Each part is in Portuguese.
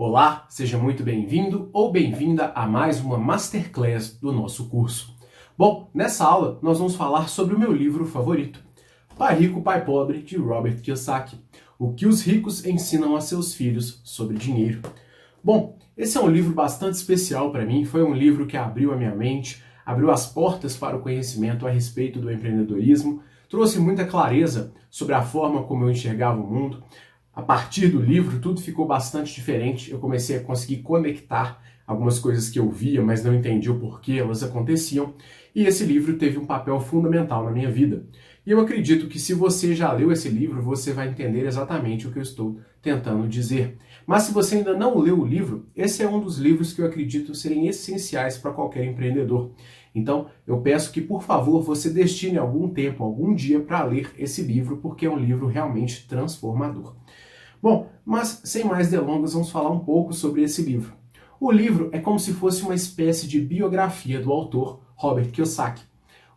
Olá, seja muito bem-vindo ou bem-vinda a mais uma Masterclass do nosso curso. Bom, nessa aula nós vamos falar sobre o meu livro favorito, Pai Rico, Pai Pobre, de Robert Kiyosaki. O que os ricos ensinam a seus filhos sobre dinheiro. Bom, esse é um livro bastante especial para mim, foi um livro que abriu a minha mente, abriu as portas para o conhecimento a respeito do empreendedorismo, trouxe muita clareza sobre a forma como eu enxergava o mundo. A partir do livro, tudo ficou bastante diferente. Eu comecei a conseguir conectar algumas coisas que eu via, mas não entendia o porquê elas aconteciam. E esse livro teve um papel fundamental na minha vida. E eu acredito que se você já leu esse livro, você vai entender exatamente o que eu estou tentando dizer. Mas se você ainda não leu o livro, esse é um dos livros que eu acredito serem essenciais para qualquer empreendedor. Então, eu peço que, por favor, você destine algum tempo, algum dia para ler esse livro, porque é um livro realmente transformador. Bom, mas sem mais delongas, vamos falar um pouco sobre esse livro. O livro é como se fosse uma espécie de biografia do autor Robert Kiyosaki.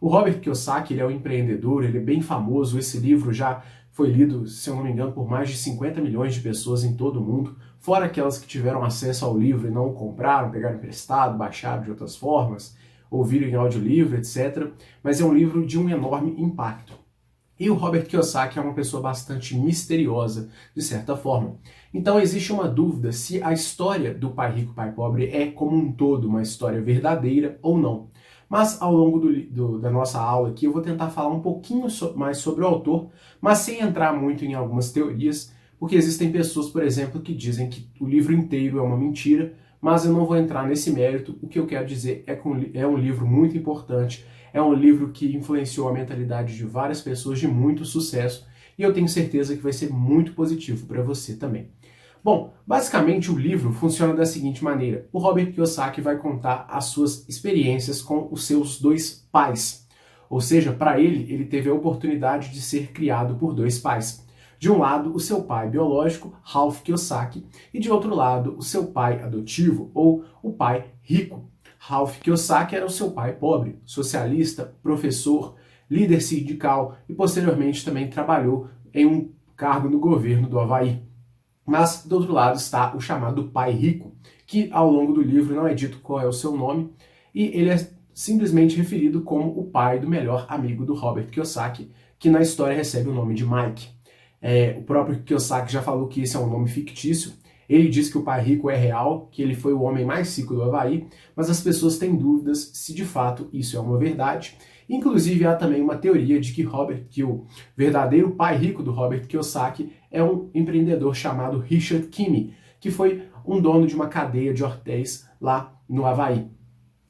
O Robert Kiyosaki, ele é um empreendedor, ele é bem famoso, esse livro já foi lido, se eu não me engano, por mais de 50 milhões de pessoas em todo o mundo, fora aquelas que tiveram acesso ao livro e não o compraram, pegaram emprestado, baixaram de outras formas, ouviram em audiolivro, etc. Mas é um livro de um enorme impacto. E o Robert Kiyosaki é uma pessoa bastante misteriosa, de certa forma. Então existe uma dúvida se a história do Pai Rico, Pai Pobre é como um todo uma história verdadeira ou não. Mas ao longo da nossa aula aqui eu vou tentar falar um pouquinho mais sobre o autor, mas sem entrar muito em algumas teorias, porque existem pessoas, por exemplo, que dizem que o livro inteiro é uma mentira, mas eu não vou entrar nesse mérito. O que eu quero dizer é que é um livro muito importante, é um livro que influenciou a mentalidade de várias pessoas de muito sucesso e eu tenho certeza que vai ser muito positivo para você também. Bom, basicamente o livro funciona da seguinte maneira. O Robert Kiyosaki vai contar as suas experiências com os seus dois pais. Ou seja, para ele teve a oportunidade de ser criado por dois pais. De um lado, o seu pai biológico, Ralph Kiyosaki, e de outro lado, o seu pai adotivo, ou o pai rico. Ralph Kiyosaki era o seu pai pobre, socialista, professor, líder sindical e posteriormente também trabalhou em um cargo no governo do Havaí. Mas do outro lado está o chamado pai rico, que ao longo do livro não é dito qual é o seu nome, e ele é simplesmente referido como o pai do melhor amigo do Robert Kiyosaki, que na história recebe o nome de Mike. O próprio Kiyosaki já falou que esse é um nome fictício. Ele diz que o pai rico é real, que ele foi o homem mais rico do Havaí, mas as pessoas têm dúvidas se de fato isso é uma verdade. Inclusive há também uma teoria de que o verdadeiro pai rico do Robert Kiyosaki é um empreendedor chamado Richard Kimi, que foi um dono de uma cadeia de hotéis lá no Havaí.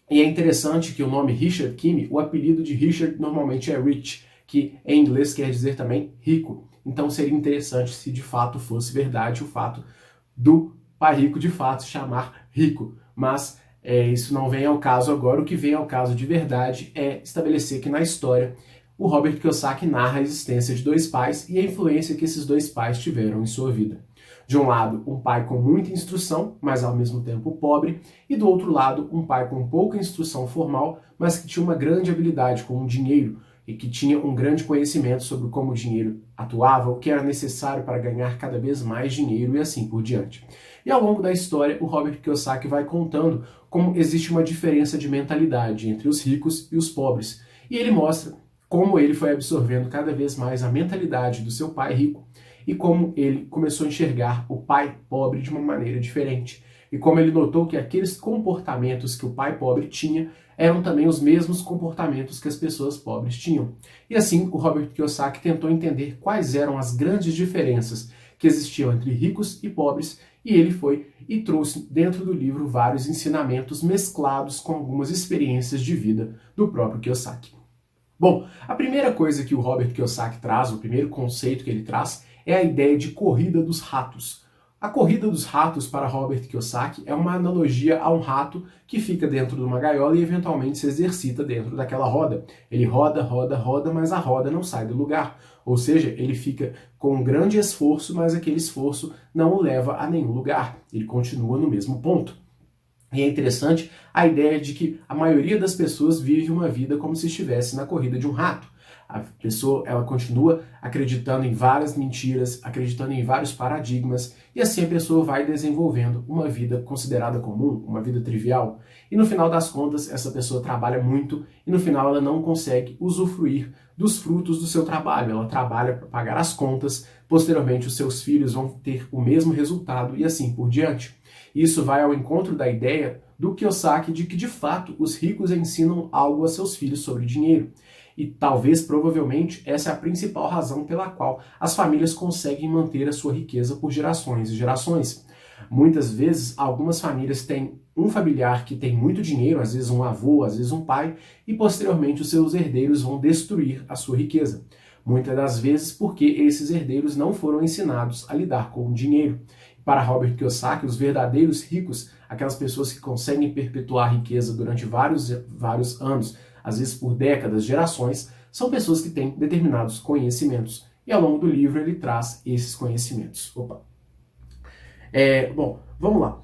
E é interessante que o nome Richard Kimi, o apelido de Richard normalmente é Rich, que em inglês quer dizer também rico. Então seria interessante se de fato fosse verdade o fato do pai rico de fato chamar rico, mas isso não vem ao caso agora. O que vem ao caso de verdade é estabelecer que na história o Robert Kiyosaki narra a existência de dois pais e a influência que esses dois pais tiveram em sua vida. De um lado, um pai com muita instrução, mas ao mesmo tempo pobre, e do outro lado, um pai com pouca instrução formal, mas que tinha uma grande habilidade com o dinheiro, e que tinha um grande conhecimento sobre como o dinheiro atuava, o que era necessário para ganhar cada vez mais dinheiro e assim por diante. E ao longo da história, o Robert Kiyosaki vai contando como existe uma diferença de mentalidade entre os ricos e os pobres. E ele mostra como ele foi absorvendo cada vez mais a mentalidade do seu pai rico e como ele começou a enxergar o pai pobre de uma maneira diferente. E como ele notou que aqueles comportamentos que o pai pobre tinha eram também os mesmos comportamentos que as pessoas pobres tinham. E assim, o Robert Kiyosaki tentou entender quais eram as grandes diferenças que existiam entre ricos e pobres, e ele foi e trouxe dentro do livro vários ensinamentos mesclados com algumas experiências de vida do próprio Kiyosaki. Bom, a primeira coisa que o Robert Kiyosaki traz, o primeiro conceito que ele traz, é a ideia de corrida dos ratos. A corrida dos ratos para Robert Kiyosaki é uma analogia a um rato que fica dentro de uma gaiola e eventualmente se exercita dentro daquela roda. Ele roda, roda, roda, mas a roda não sai do lugar. Ou seja, ele fica com um grande esforço, mas aquele esforço não o leva a nenhum lugar. Ele continua no mesmo ponto. E é interessante a ideia de que a maioria das pessoas vive uma vida como se estivesse na corrida de um rato. A pessoa, ela continua acreditando em várias mentiras, acreditando em vários paradigmas, e assim a pessoa vai desenvolvendo uma vida considerada comum, uma vida trivial, e no final das contas essa pessoa trabalha muito e no final ela não consegue usufruir dos frutos do seu trabalho. Ela trabalha para pagar as contas, posteriormente os seus filhos vão ter o mesmo resultado e assim por diante. Isso vai ao encontro da ideia do Kiyosaki de que, de fato, os ricos ensinam algo a seus filhos sobre dinheiro. E talvez, provavelmente, essa é a principal razão pela qual as famílias conseguem manter a sua riqueza por gerações e gerações. Muitas vezes, algumas famílias têm um familiar que tem muito dinheiro, às vezes um avô, às vezes um pai, e posteriormente os seus herdeiros vão destruir a sua riqueza. Muitas das vezes porque esses herdeiros não foram ensinados a lidar com o dinheiro. Para Robert Kiyosaki, os verdadeiros ricos, aquelas pessoas que conseguem perpetuar a riqueza durante vários anos, às vezes por décadas, gerações, são pessoas que têm determinados conhecimentos. E ao longo do livro ele traz esses conhecimentos. Bom, vamos lá.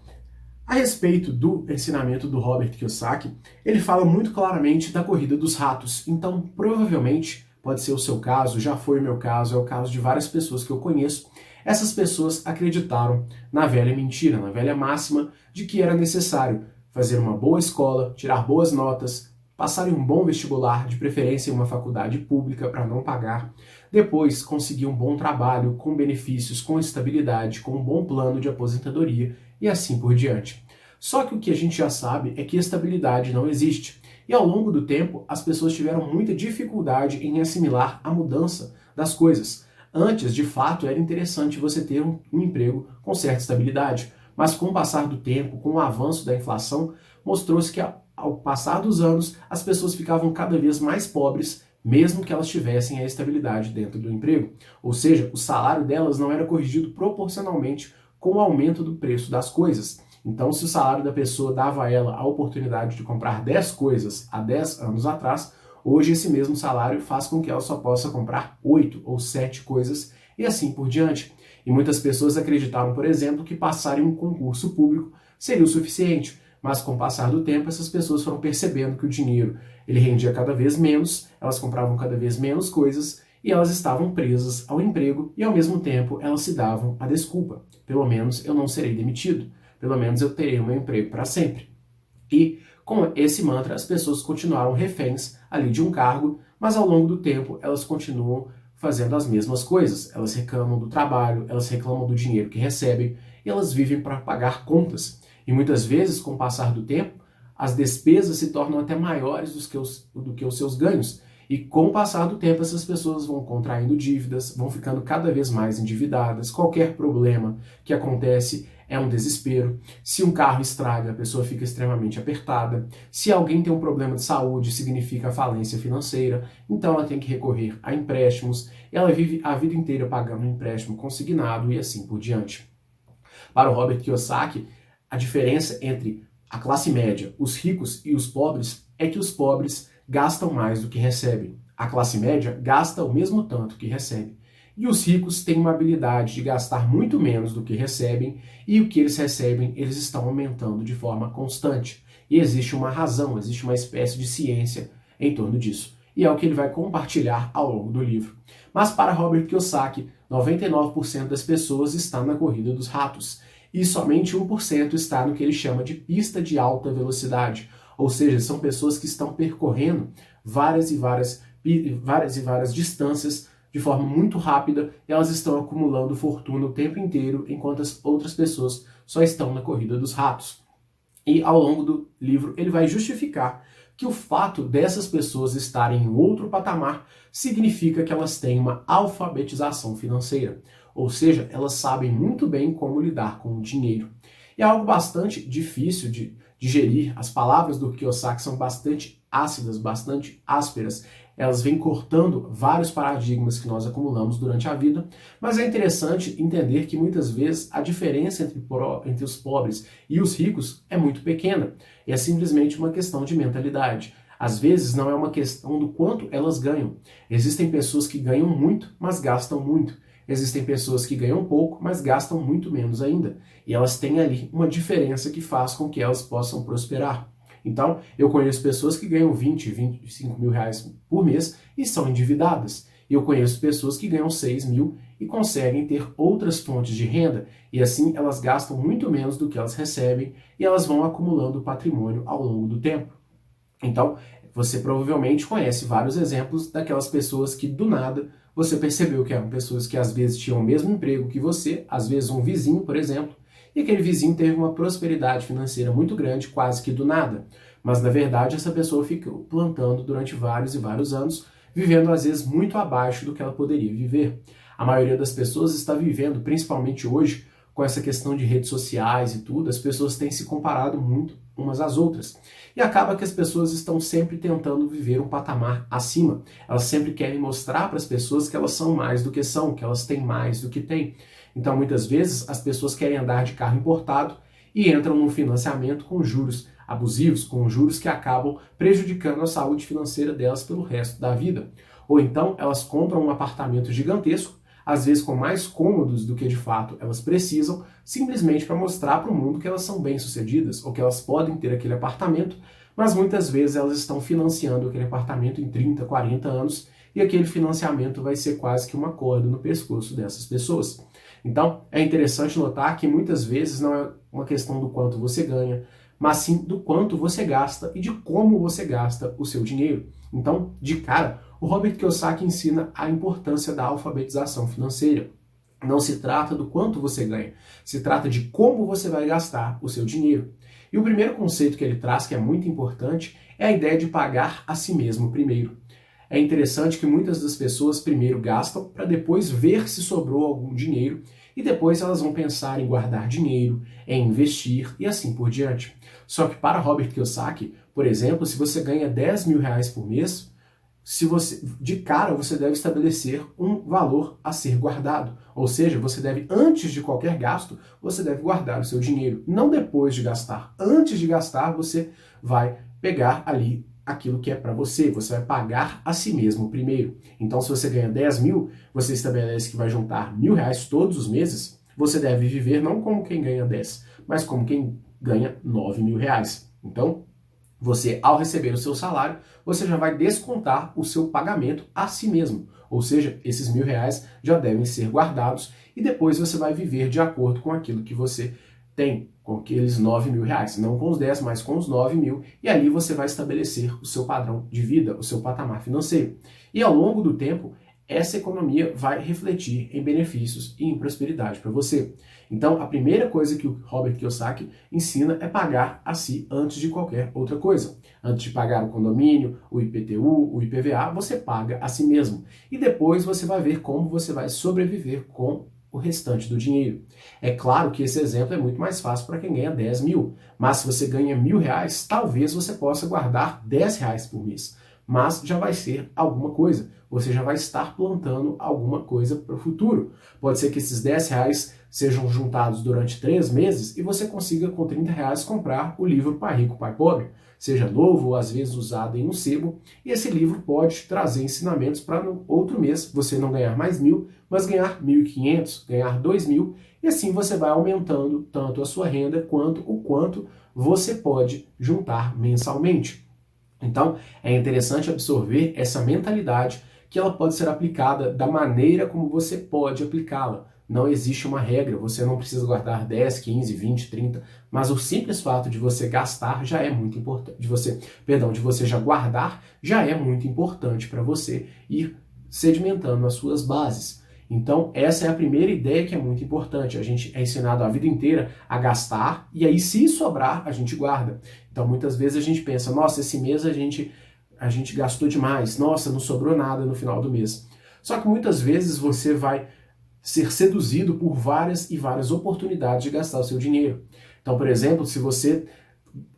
A respeito do ensinamento do Robert Kiyosaki, ele fala muito claramente da corrida dos ratos. Então, provavelmente, pode ser o seu caso, já foi o meu caso, é o caso de várias pessoas que eu conheço. Essas pessoas acreditaram na velha mentira, na velha máxima de que era necessário fazer uma boa escola, tirar boas notas, passar em um bom vestibular, de preferência em uma faculdade pública para não pagar, depois conseguir um bom trabalho, com benefícios, com estabilidade, com um bom plano de aposentadoria e assim por diante. Só que o que a gente já sabe é que estabilidade não existe. E ao longo do tempo, as pessoas tiveram muita dificuldade em assimilar a mudança das coisas. Antes, de fato, era interessante você ter um emprego com certa estabilidade, mas com o passar do tempo, com o avanço da inflação, mostrou-se que ao passar dos anos, as pessoas ficavam cada vez mais pobres, mesmo que elas tivessem a estabilidade dentro do emprego. Ou seja, o salário delas não era corrigido proporcionalmente com o aumento do preço das coisas. Então, se o salário da pessoa dava a ela a oportunidade de comprar 10 coisas há 10 anos atrás, hoje esse mesmo salário faz com que ela só possa comprar 8 ou 7 coisas e assim por diante. E muitas pessoas acreditavam, por exemplo, que passar em um concurso público seria o suficiente, mas com o passar do tempo essas pessoas foram percebendo que o dinheiro ele rendia cada vez menos, elas compravam cada vez menos coisas e elas estavam presas ao emprego e ao mesmo tempo elas se davam a desculpa. Pelo menos eu não serei demitido, pelo menos eu terei o meu emprego para sempre. E com esse mantra as pessoas continuaram reféns ali de um cargo, mas ao longo do tempo elas continuam fazendo as mesmas coisas. Elas reclamam do trabalho, elas reclamam do dinheiro que recebem e elas vivem para pagar contas. E muitas vezes, com o passar do tempo, as despesas se tornam até maiores do que os seus ganhos. E com o passar do tempo, essas pessoas vão contraindo dívidas, vão ficando cada vez mais endividadas. Qualquer problema que acontece é um desespero. Se um carro estraga, a pessoa fica extremamente apertada. Se alguém tem um problema de saúde, significa falência financeira. Então ela tem que recorrer a empréstimos. Ela vive a vida inteira pagando um empréstimo consignado e assim por diante. Para o Robert Kiyosaki, a diferença entre a classe média, os ricos e os pobres é que os pobres gastam mais do que recebem. A classe média gasta o mesmo tanto que recebe. E os ricos têm uma habilidade de gastar muito menos do que recebem e o que eles recebem eles estão aumentando de forma constante. E existe uma razão, existe uma espécie de ciência em torno disso. E é o que ele vai compartilhar ao longo do livro. Mas para Robert Kiyosaki, 99% das pessoas estão na corrida dos ratos. E somente 1% está no que ele chama de pista de alta velocidade. Ou seja, são pessoas que estão percorrendo várias e várias distâncias de forma muito rápida e elas estão acumulando fortuna o tempo inteiro, enquanto as outras pessoas só estão na corrida dos ratos. E ao longo do livro ele vai justificar que o fato dessas pessoas estarem em outro patamar significa que elas têm uma alfabetização financeira. Ou seja, elas sabem muito bem como lidar com o dinheiro. E é algo bastante difícil de digerir. As palavras do Kiyosaki são bastante ácidas, bastante ásperas. Elas vêm cortando vários paradigmas que nós acumulamos durante a vida, mas é interessante entender que muitas vezes a diferença entre os pobres e os ricos é muito pequena. E é simplesmente uma questão de mentalidade. Às vezes não é uma questão do quanto elas ganham. Existem pessoas que ganham muito, mas gastam muito. Existem pessoas que ganham pouco, mas gastam muito menos ainda. E elas têm ali uma diferença que faz com que elas possam prosperar. Então, eu conheço pessoas que ganham 20, 25 mil reais por mês e são endividadas. E eu conheço pessoas que ganham 6 mil e conseguem ter outras fontes de renda, e assim elas gastam muito menos do que elas recebem e elas vão acumulando patrimônio ao longo do tempo. Então, você provavelmente conhece vários exemplos daquelas pessoas que do nada você percebeu que eram pessoas que às vezes tinham o mesmo emprego que você, às vezes um vizinho, por exemplo, e aquele vizinho teve uma prosperidade financeira muito grande, quase que do nada. Mas na verdade essa pessoa ficou plantando durante vários e vários anos, vivendo às vezes muito abaixo do que ela poderia viver. A maioria das pessoas está vivendo, principalmente hoje, com essa questão de redes sociais e tudo, as pessoas têm se comparado muito umas às outras. E acaba que as pessoas estão sempre tentando viver um patamar acima. Elas sempre querem mostrar para as pessoas que elas são mais do que são, que elas têm mais do que têm. Então, muitas vezes, as pessoas querem andar de carro importado e entram num financiamento com juros abusivos, com juros que acabam prejudicando a saúde financeira delas pelo resto da vida. Ou então, elas compram um apartamento gigantesco, às vezes com mais cômodos do que de fato elas precisam, simplesmente para mostrar para o mundo que elas são bem-sucedidas ou que elas podem ter aquele apartamento, mas muitas vezes elas estão financiando aquele apartamento em 30, 40 anos e aquele financiamento vai ser quase que uma corda no pescoço dessas pessoas. Então, é interessante notar que muitas vezes não é uma questão do quanto você ganha, mas sim do quanto você gasta e de como você gasta o seu dinheiro. Então, de cara, o Robert Kiyosaki ensina a importância da alfabetização financeira. Não se trata do quanto você ganha, se trata de como você vai gastar o seu dinheiro. E o primeiro conceito que ele traz, que é muito importante, é a ideia de pagar a si mesmo primeiro. É interessante que muitas das pessoas primeiro gastam para depois ver se sobrou algum dinheiro e depois elas vão pensar em guardar dinheiro, em investir e assim por diante. Só que para Robert Kiyosaki, por exemplo, se você ganha 10 mil reais por mês, de cara você deve estabelecer um valor a ser guardado. Ou seja, você deve, antes de qualquer gasto, você deve guardar o seu dinheiro. Não depois de gastar. Antes de gastar, você vai pegar ali aquilo que é para você. Você vai pagar a si mesmo primeiro. Então, se você ganha 10 mil, você estabelece que vai juntar 1.000 reais todos os meses. Você deve viver não como quem ganha 10, mas como quem ganha 9 mil reais. Então, você, ao receber o seu salário, você já vai descontar o seu pagamento a si mesmo. Ou seja, esses 1.000 reais já devem ser guardados e depois você vai viver de acordo com aquilo que você tem, com aqueles 9 mil reais. Não com os 10, mas com os 9 mil. E ali você vai estabelecer o seu padrão de vida, o seu patamar financeiro. E ao longo do tempo, essa economia vai refletir em benefícios e em prosperidade para você. Então, a primeira coisa que o Robert Kiyosaki ensina é pagar a si antes de qualquer outra coisa. Antes de pagar o condomínio, o IPTU, o IPVA, você paga a si mesmo. E depois você vai ver como você vai sobreviver com o restante do dinheiro. É claro que esse exemplo é muito mais fácil para quem ganha 10 mil. Mas se você ganha 1.000 reais, talvez você possa guardar 10 reais por mês. Mas já vai ser alguma coisa. Você já vai estar plantando alguma coisa para o futuro. Pode ser que esses 10 reais sejam juntados durante 3 meses e você consiga com 30 reais comprar o livro Pai Rico, Pai Pobre. Seja novo ou às vezes usado em um sebo. E esse livro pode trazer ensinamentos para no outro mês você não ganhar mais 1.000, mas ganhar 1.500, ganhar 2.000. E assim você vai aumentando tanto a sua renda quanto o quanto você pode juntar mensalmente. Então, é interessante absorver essa mentalidade que ela pode ser aplicada da maneira como você pode aplicá-la. Não existe uma regra, você não precisa guardar 10, 15, 20, 30, mas o simples fato de você gastar já é muito importante, de você já guardar já é muito importante para você ir sedimentando as suas bases. Então, essa é a primeira ideia que é muito importante. A gente é ensinado a vida inteira a gastar e aí, se sobrar, a gente guarda. Então, muitas vezes a gente pensa, nossa, esse mês a gente gastou demais, nossa, não sobrou nada no final do mês. Só que muitas vezes você vai ser seduzido por várias e várias oportunidades de gastar o seu dinheiro. Então, por exemplo, se você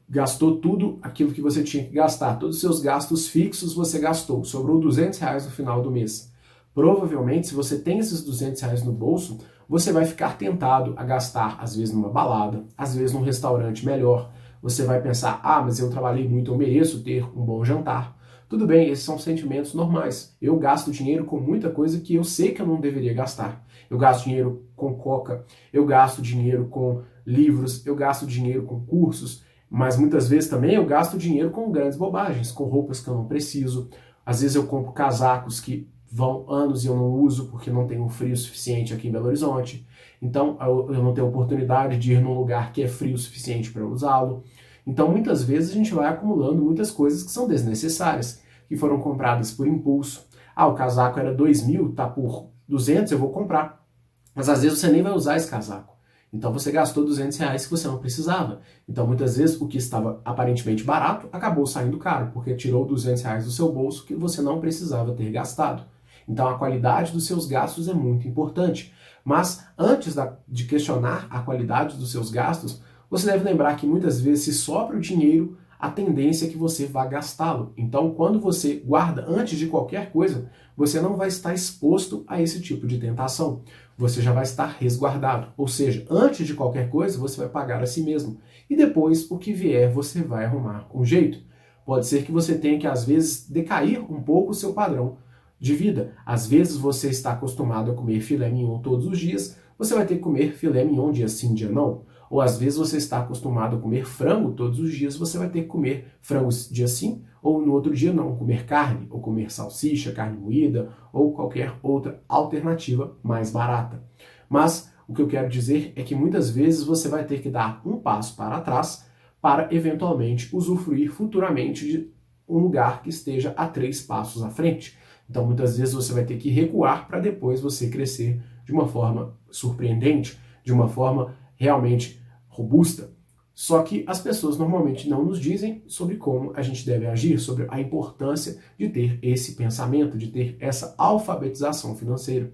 gastou tudo aquilo que você tinha que gastar, todos os seus gastos fixos você gastou, sobrou 200 reais no final do mês. Provavelmente, se você tem esses 200 reais no bolso, você vai ficar tentado a gastar, às vezes numa balada, às vezes num restaurante melhor. Você vai pensar, mas eu trabalhei muito, eu mereço ter um bom jantar. Tudo bem, esses são sentimentos normais. Eu gasto dinheiro com muita coisa que eu sei que eu não deveria gastar. Eu gasto dinheiro com coca, eu gasto dinheiro com livros, eu gasto dinheiro com cursos. Mas muitas vezes também eu gasto dinheiro com grandes bobagens, com roupas que eu não preciso. Às vezes eu compro casacos que vão anos e eu não uso porque não tenho frio suficiente aqui em Belo Horizonte. Então eu não tenho oportunidade de ir num lugar que é frio o suficiente para usá-lo. Então muitas vezes a gente vai acumulando muitas coisas que são desnecessárias, que foram compradas por impulso. Ah, o casaco era 2.000, tá por 200, eu vou comprar. Mas às vezes você nem vai usar esse casaco. Então você gastou R$ 200 que você não precisava. Então muitas vezes o que estava aparentemente barato acabou saindo caro, porque tirou R$ 200 do seu bolso que você não precisava ter gastado. Então a qualidade dos seus gastos é muito importante. Mas antes de questionar a qualidade dos seus gastos, você deve lembrar que muitas vezes se sobra o dinheiro, a tendência é que você vá gastá-lo. Então quando você guarda antes de qualquer coisa, você não vai estar exposto a esse tipo de tentação. Você já vai estar resguardado. Ou seja, antes de qualquer coisa, você vai pagar a si mesmo. E depois, o que vier, você vai arrumar um jeito. Pode ser que você tenha que, às vezes, decair um pouco o seu padrão de vida. Às vezes você está acostumado a comer filé mignon todos os dias, você vai ter que comer filé mignon dia sim, dia não. Ou às vezes você está acostumado a comer frango todos os dias, você vai ter que comer frango dia sim, ou no outro dia não, comer carne, ou comer salsicha, carne moída, ou qualquer outra alternativa mais barata. Mas o que eu quero dizer é que muitas vezes você vai ter que dar um passo para trás para eventualmente usufruir futuramente de um lugar que esteja a 3 passos à frente. Então muitas vezes você vai ter que recuar para depois você crescer de uma forma surpreendente, de uma forma realmente robusta. Só que as pessoas normalmente não nos dizem sobre como a gente deve agir, sobre a importância de ter esse pensamento, de ter essa alfabetização financeira.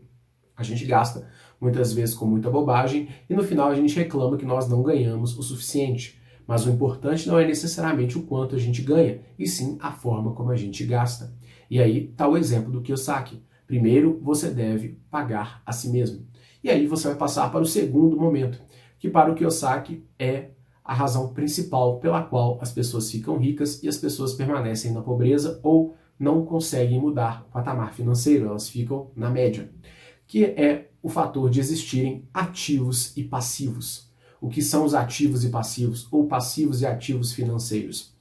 A gente gasta muitas vezes com muita bobagem e no final a gente reclama que nós não ganhamos o suficiente. Mas o importante não é necessariamente o quanto a gente ganha, e sim a forma como a gente gasta. E aí está o exemplo do Kiyosaki. Primeiro, você deve pagar a si mesmo. E aí você vai passar para o segundo momento, que para o Kiyosaki é a razão principal pela qual as pessoas ficam ricas e as pessoas permanecem na pobreza ou não conseguem mudar o patamar financeiro, elas ficam na média, que é o fator de existirem ativos e passivos. O que são os ativos e passivos, ou passivos e ativos financeiros?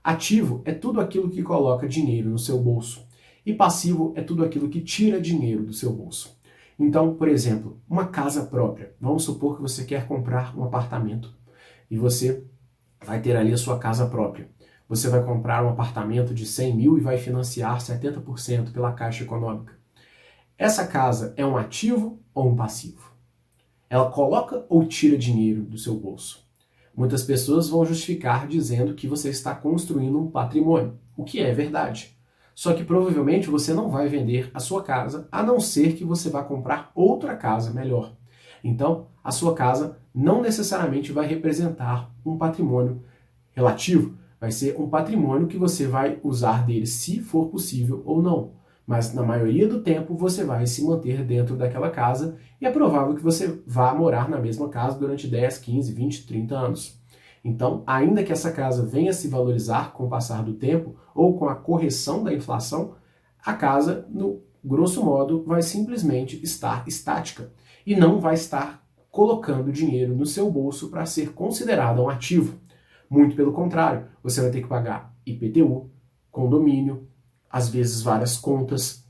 Ativo é tudo aquilo que coloca dinheiro no seu bolso, e passivo é tudo aquilo que tira dinheiro do seu bolso. Então, por exemplo, uma casa própria. Vamos supor que você quer comprar um apartamento e você vai ter ali a sua casa própria. Você vai comprar um apartamento de 100 mil e vai financiar 70% pela Caixa Econômica. Essa casa é um ativo ou um passivo? Ela coloca ou tira dinheiro do seu bolso? Muitas pessoas vão justificar dizendo que você está construindo um patrimônio, o que é verdade. Só que provavelmente você não vai vender a sua casa, a não ser que você vá comprar outra casa melhor. Então, a sua casa não necessariamente vai representar um patrimônio relativo, vai ser um patrimônio que você vai usar dele se for possível ou não. Mas na maioria do tempo você vai se manter dentro daquela casa e é provável que você vá morar na mesma casa durante 10, 15, 20, 30 anos. Então, ainda que essa casa venha se valorizar com o passar do tempo ou com a correção da inflação, a casa, no grosso modo, vai simplesmente estar estática e não vai estar colocando dinheiro no seu bolso para ser considerada um ativo. Muito pelo contrário, você vai ter que pagar IPTU, condomínio, às vezes várias contas,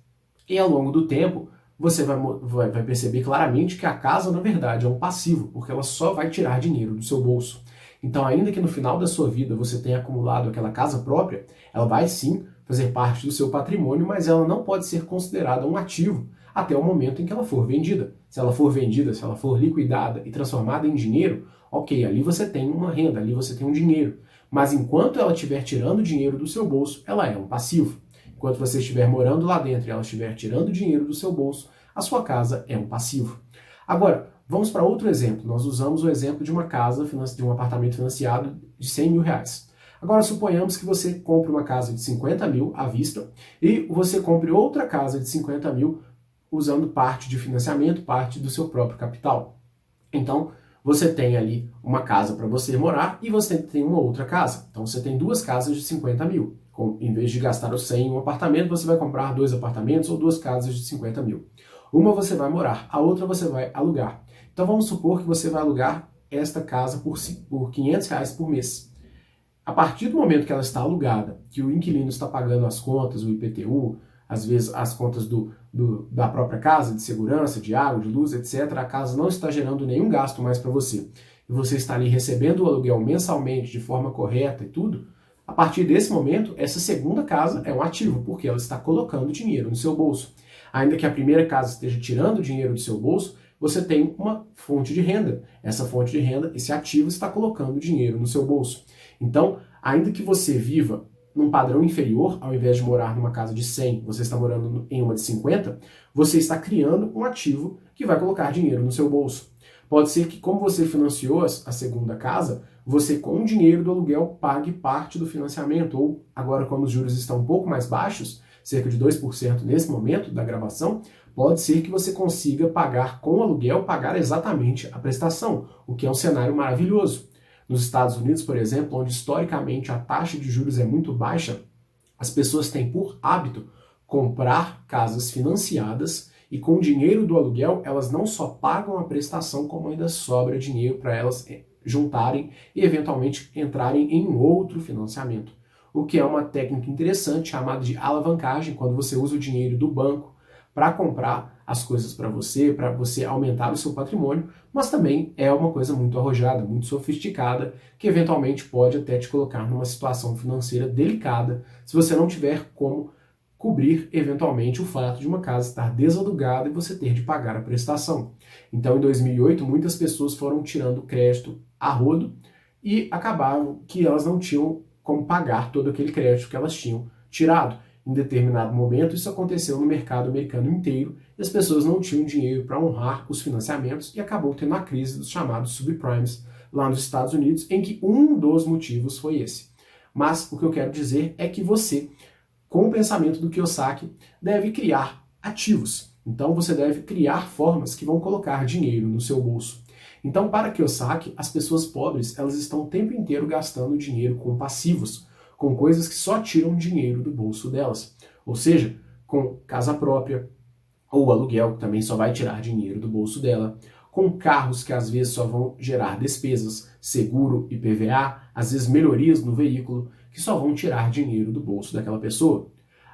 e ao longo do tempo você vai perceber claramente que a casa, na verdade, é um passivo, porque ela só vai tirar dinheiro do seu bolso. Então, ainda que no final da sua vida você tenha acumulado aquela casa própria, ela vai sim fazer parte do seu patrimônio, mas ela não pode ser considerada um ativo até o momento em que ela for vendida. Se ela for vendida, se ela for liquidada e transformada em dinheiro, ok, ali você tem uma renda, ali você tem um dinheiro. Mas enquanto ela estiver tirando dinheiro do seu bolso, ela é um passivo. Enquanto você estiver morando lá dentro e ela estiver tirando dinheiro do seu bolso, a sua casa é um passivo. Agora, vamos para outro exemplo. Nós usamos o exemplo de uma casa, de um apartamento financiado de 100 mil reais. Agora, suponhamos que você compre uma casa de 50 mil à vista e você compre outra casa de 50 mil usando parte de financiamento, parte do seu próprio capital. Então, você tem ali uma casa para você morar e você tem uma outra casa. Então, você tem duas casas de 50 mil. Em vez de gastar os 100 em um apartamento, você vai comprar 2 apartamentos ou 2 casas de 50 mil. Uma você vai morar, a outra você vai alugar. Então vamos supor que você vai alugar esta casa por R$ 500 por mês. a partir do momento que ela está alugada, que o inquilino está pagando as contas, o IPTU, às vezes as contas da própria casa, de segurança, de água, de luz, etc., a casa não está gerando nenhum gasto mais para você, e você está ali recebendo o aluguel mensalmente de forma correta e tudo, a partir desse momento, essa segunda casa é um ativo, porque ela está colocando dinheiro no seu bolso. Ainda que a primeira casa esteja tirando dinheiro do seu bolso, você tem uma fonte de renda. Essa fonte de renda, esse ativo, está colocando dinheiro no seu bolso. Então, ainda que você viva num padrão inferior, ao invés de morar numa casa de 100, você está morando em uma de 50, você está criando um ativo que vai colocar dinheiro no seu bolso. Pode ser que, como você financiou a segunda casa, você, com o dinheiro do aluguel, pague parte do financiamento. Ou, agora, como os juros estão um pouco mais baixos, cerca de 2% nesse momento da gravação, pode ser que você consiga pagar com o aluguel, pagar exatamente a prestação, o que é um cenário maravilhoso. Nos Estados Unidos, por exemplo, onde historicamente a taxa de juros é muito baixa, as pessoas têm por hábito comprar casas financiadas e com o dinheiro do aluguel elas não só pagam a prestação, como ainda sobra dinheiro para elas juntarem e eventualmente entrarem em outro financiamento. O que é uma técnica interessante chamada de alavancagem, quando você usa o dinheiro do banco para comprar as coisas para você aumentar o seu patrimônio, mas também é uma coisa muito arrojada, muito sofisticada, que eventualmente pode até te colocar numa situação financeira delicada, se você não tiver como cobrir eventualmente o fato de uma casa estar desalugada e você ter de pagar a prestação. Então, em 2008, muitas pessoas foram tirando crédito a rodo e acabavam que elas não tinham como pagar todo aquele crédito que elas tinham tirado. Em determinado momento, isso aconteceu no mercado americano inteiro e as pessoas não tinham dinheiro para honrar os financiamentos e acabou tendo a crise dos chamados subprimes lá nos Estados Unidos, em que um dos motivos foi esse. Mas o que eu quero dizer é que você, com o pensamento do Kiyosaki, deve criar ativos. Então você deve criar formas que vão colocar dinheiro no seu bolso. Então, para Kiyosaki, as pessoas pobres elas estão o tempo inteiro gastando dinheiro com passivos, com coisas que só tiram dinheiro do bolso delas. Ou seja, com casa própria, ou aluguel, que também só vai tirar dinheiro do bolso dela, com carros que às vezes só vão gerar despesas, seguro, IPVA, às vezes melhorias no veículo, que só vão tirar dinheiro do bolso daquela pessoa.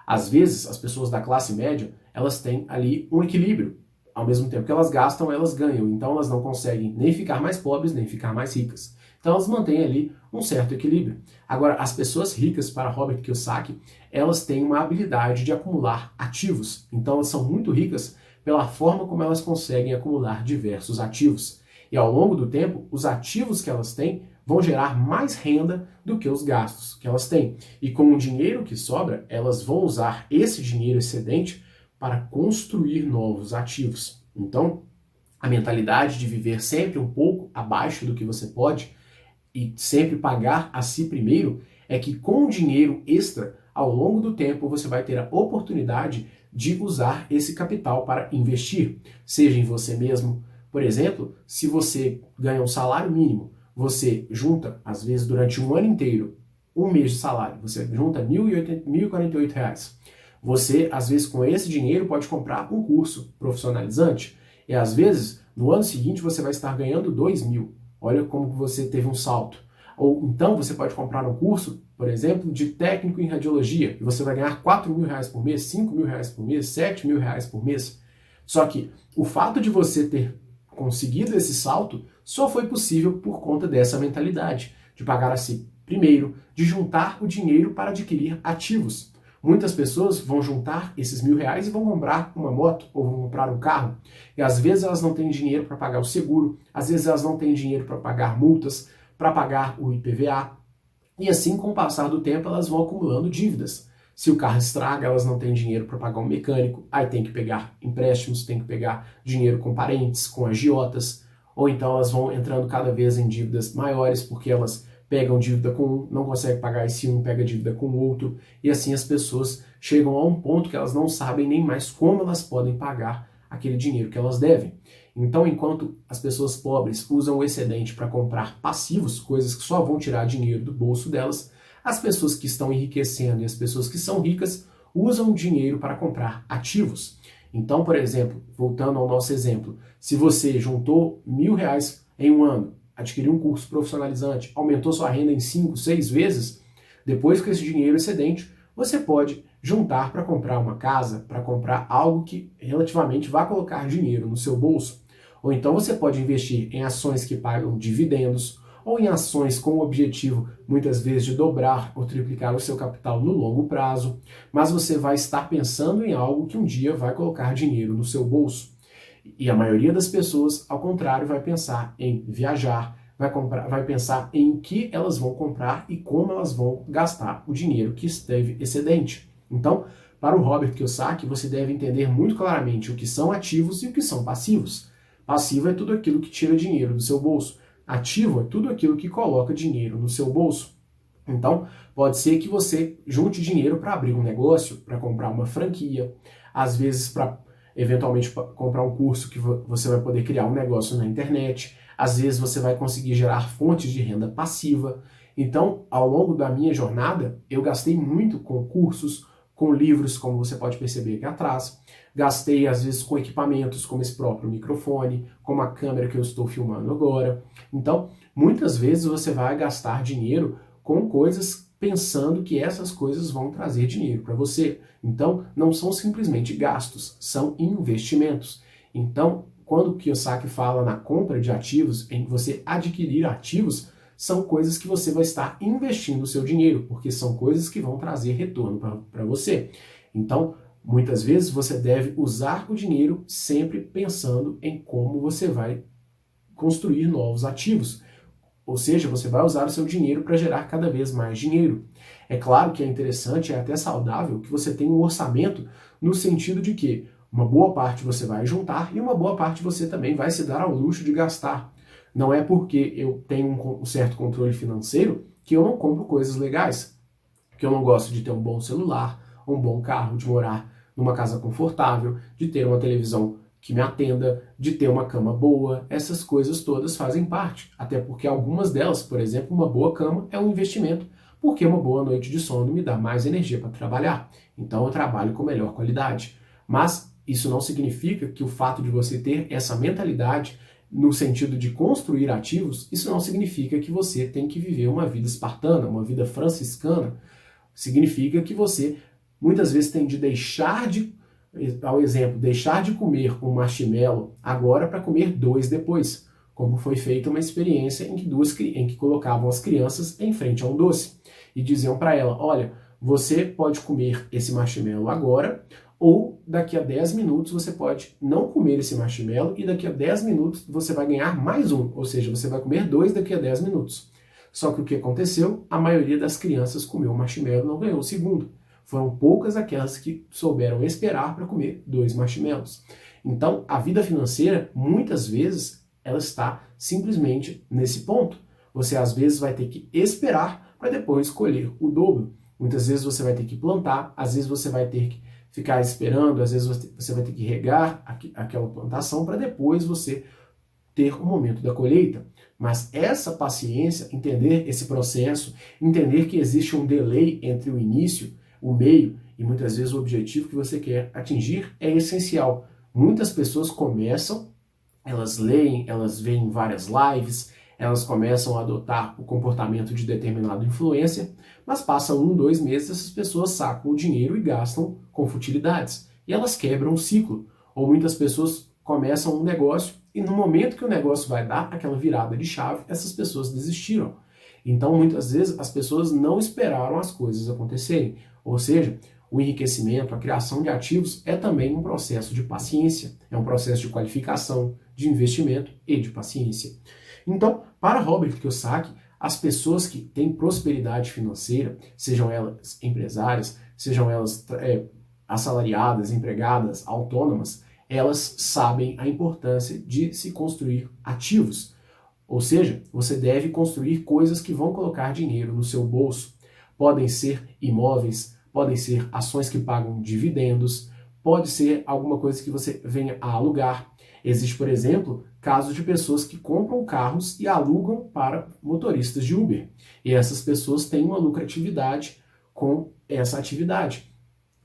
Às vezes, as pessoas da classe média, elas têm ali um equilíbrio. Ao mesmo tempo que elas gastam, elas ganham. Então elas não conseguem nem ficar mais pobres, nem ficar mais ricas. Então elas mantêm ali um certo equilíbrio. Agora, as pessoas ricas, para Robert Kiyosaki, elas têm uma habilidade de acumular ativos. Então elas são muito ricas pela forma como elas conseguem acumular diversos ativos. E ao longo do tempo, os ativos que elas têm vão gerar mais renda do que os gastos que elas têm. E com o dinheiro que sobra, elas vão usar esse dinheiro excedente para construir novos ativos. Então, a mentalidade de viver sempre um pouco abaixo do que você pode e sempre pagar a si primeiro é que com o dinheiro extra, ao longo do tempo, você vai ter a oportunidade de usar esse capital para investir, seja em você mesmo. Por exemplo, se você ganha um salário mínimo, você junta, às vezes durante um ano inteiro, um mês de salário, você junta R$ 1.048. Você, às vezes, com esse dinheiro, pode comprar um curso profissionalizante. E, às vezes, no ano seguinte, você vai estar ganhando 2.000. Olha como você teve um salto. Ou, então, você pode comprar um curso, por exemplo, de técnico em radiologia. E você vai ganhar R$ 4.000 por mês, R$ 5.000 por mês, R$ 7.000 por mês. Só que o fato de você ter conseguido esse salto só foi possível por conta dessa mentalidade. De pagar a si primeiro, de juntar o dinheiro para adquirir ativos. Muitas pessoas vão juntar esses R$ 1.000 e vão comprar uma moto ou vão comprar um carro. E às vezes elas não têm dinheiro para pagar o seguro, às vezes elas não têm dinheiro para pagar multas, para pagar o IPVA. E assim, com o passar do tempo, elas vão acumulando dívidas. Se o carro estraga, elas não têm dinheiro para pagar um mecânico, aí tem que pegar empréstimos, tem que pegar dinheiro com parentes, com agiotas, ou então elas vão entrando cada vez em dívidas maiores porque elas pegam dívida com um, não conseguem pagar esse um, pega dívida com o outro, e assim as pessoas chegam a um ponto que elas não sabem nem mais como elas podem pagar aquele dinheiro que elas devem. Então, enquanto as pessoas pobres usam o excedente para comprar passivos, coisas que só vão tirar dinheiro do bolso delas, as pessoas que estão enriquecendo e as pessoas que são ricas usam o dinheiro para comprar ativos. Então, por exemplo, voltando ao nosso exemplo, se você juntou R$ 1.000 em um ano, adquiriu um curso profissionalizante, aumentou sua renda em 5, 6 vezes, depois com esse dinheiro excedente, você pode juntar para comprar uma casa, para comprar algo que relativamente vai colocar dinheiro no seu bolso. Ou então você pode investir em ações que pagam dividendos, ou em ações com o objetivo, muitas vezes, de dobrar ou triplicar o seu capital no longo prazo, mas você vai estar pensando em algo que um dia vai colocar dinheiro no seu bolso. E a maioria das pessoas, ao contrário, vai pensar em viajar, vai pensar em que elas vão comprar e como elas vão gastar o dinheiro que esteve excedente. Então, para o Robert Kiyosaki, você deve entender muito claramente o que são ativos e o que são passivos. Passivo é tudo aquilo que tira dinheiro do seu bolso. Ativo é tudo aquilo que coloca dinheiro no seu bolso. Então, pode ser que você junte dinheiro para abrir um negócio, para comprar uma franquia, às vezes para eventualmente comprar um curso que você vai poder criar um negócio na internet, às vezes você vai conseguir gerar fontes de renda passiva. Então, ao longo da minha jornada, eu gastei muito com cursos, com livros, como você pode perceber aqui atrás. Gastei, às vezes, com equipamentos, como esse próprio microfone, como a câmera que eu estou filmando agora. Então, muitas vezes você vai gastar dinheiro com coisas pensando que essas coisas vão trazer dinheiro para você. Então, não são simplesmente gastos, são investimentos. Então, quando o Kiyosaki fala na compra de ativos, em você adquirir ativos, são coisas que você vai estar investindo o seu dinheiro, porque são coisas que vão trazer retorno para você. Então, muitas vezes você deve usar o dinheiro sempre pensando em como você vai construir novos ativos. Ou seja, você vai usar o seu dinheiro para gerar cada vez mais dinheiro. É claro que é interessante, é até saudável que você tenha um orçamento no sentido de que uma boa parte você vai juntar e uma boa parte você também vai se dar ao luxo de gastar. Não é porque eu tenho um certo controle financeiro que eu não compro coisas legais. Que eu não gosto de ter um bom celular, um bom carro, de morar numa casa confortável, de ter uma televisão que me atenda, de ter uma cama boa. Essas coisas todas fazem parte. Até porque algumas delas, por exemplo, uma boa cama é um investimento, porque uma boa noite de sono me dá mais energia para trabalhar. Então eu trabalho com melhor qualidade. Mas isso não significa que o fato de você ter essa mentalidade no sentido de construir ativos, isso não significa que você tem que viver uma vida espartana, uma vida franciscana. Significa que você muitas vezes tem de deixar de, ao exemplo, deixar de comer um marshmallow agora para comer 2 depois, como foi feita uma experiência em que colocavam as crianças em frente a um doce e diziam para ela, olha, você pode comer esse marshmallow agora, ou daqui a 10 minutos você pode não comer esse marshmallow e daqui a 10 minutos você vai ganhar mais um, ou seja, você vai comer 2 daqui a 10 minutos. Só que o que aconteceu? A maioria das crianças comeu o marshmallow e não ganhou o segundo. Foram poucas aquelas que souberam esperar para comer 2 marshmallows. Então, a vida financeira, muitas vezes, ela está simplesmente nesse ponto. Você, às vezes, vai ter que esperar para depois colher o dobro. Muitas vezes você vai ter que plantar, às vezes você vai ter que ficar esperando, às vezes você vai ter que regar aquela plantação para depois você ter o momento da colheita. Mas essa paciência, entender esse processo, entender que existe um delay entre o início, o meio e muitas vezes o objetivo que você quer atingir é essencial. Muitas pessoas começam, elas leem, elas veem várias lives, elas começam a adotar o comportamento de determinado influencer, mas passam 1, 2 meses, essas pessoas sacam o dinheiro e gastam com futilidades. E elas quebram o ciclo. Ou muitas pessoas começam um negócio e no momento que o negócio vai dar aquela virada de chave, essas pessoas desistiram. Então, muitas vezes, as pessoas não esperaram as coisas acontecerem. Ou seja, o enriquecimento, a criação de ativos é também um processo de paciência, é um processo de qualificação, de investimento e de paciência. Então, para Robert Kiyosaki, as pessoas que têm prosperidade financeira, sejam elas empresárias, sejam elas assalariadas, empregadas, autônomas, elas sabem a importância de se construir ativos. Ou seja, você deve construir coisas que vão colocar dinheiro no seu bolso. Podem ser imóveis, podem ser ações que pagam dividendos, pode ser alguma coisa que você venha a alugar. Existe, por exemplo, casos de pessoas que compram carros e alugam para motoristas de Uber. E essas pessoas têm uma lucratividade com essa atividade.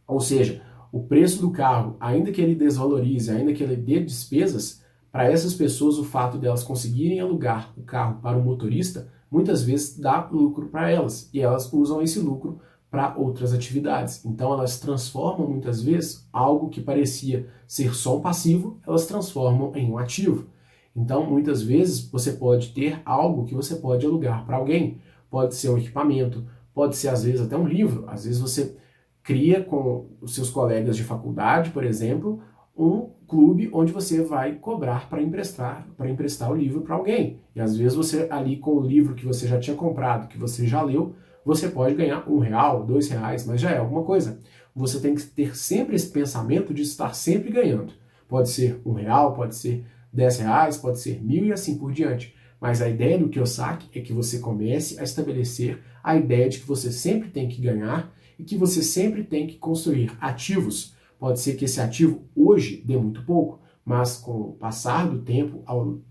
Ou seja, o preço do carro, ainda que ele desvalorize, ainda que ele dê despesas, Para essas pessoas, o fato delas conseguirem alugar o carro para um motorista, muitas vezes dá lucro para elas, e elas usam esse lucro para outras atividades. Então elas transformam muitas vezes algo que parecia ser só um passivo, elas transformam em um ativo. Então muitas vezes você pode ter algo que você pode alugar para alguém, pode ser um equipamento, pode ser às vezes até um livro, às vezes você cria com os seus colegas de faculdade, por exemplo, um clube onde você vai cobrar para emprestar o livro para alguém. E às vezes você ali com o livro que você já tinha comprado, que você já leu, você pode ganhar R$1, R$2, mas já é alguma coisa. Você tem que ter sempre esse pensamento de estar sempre ganhando. Pode ser R$1, pode ser R$10, pode ser 1.000 e assim por diante. Mas a ideia do Kiyosaki é que você comece a estabelecer a ideia de que você sempre tem que ganhar e que você sempre tem que construir ativos. Pode ser que esse ativo hoje dê muito pouco, mas com o passar do tempo,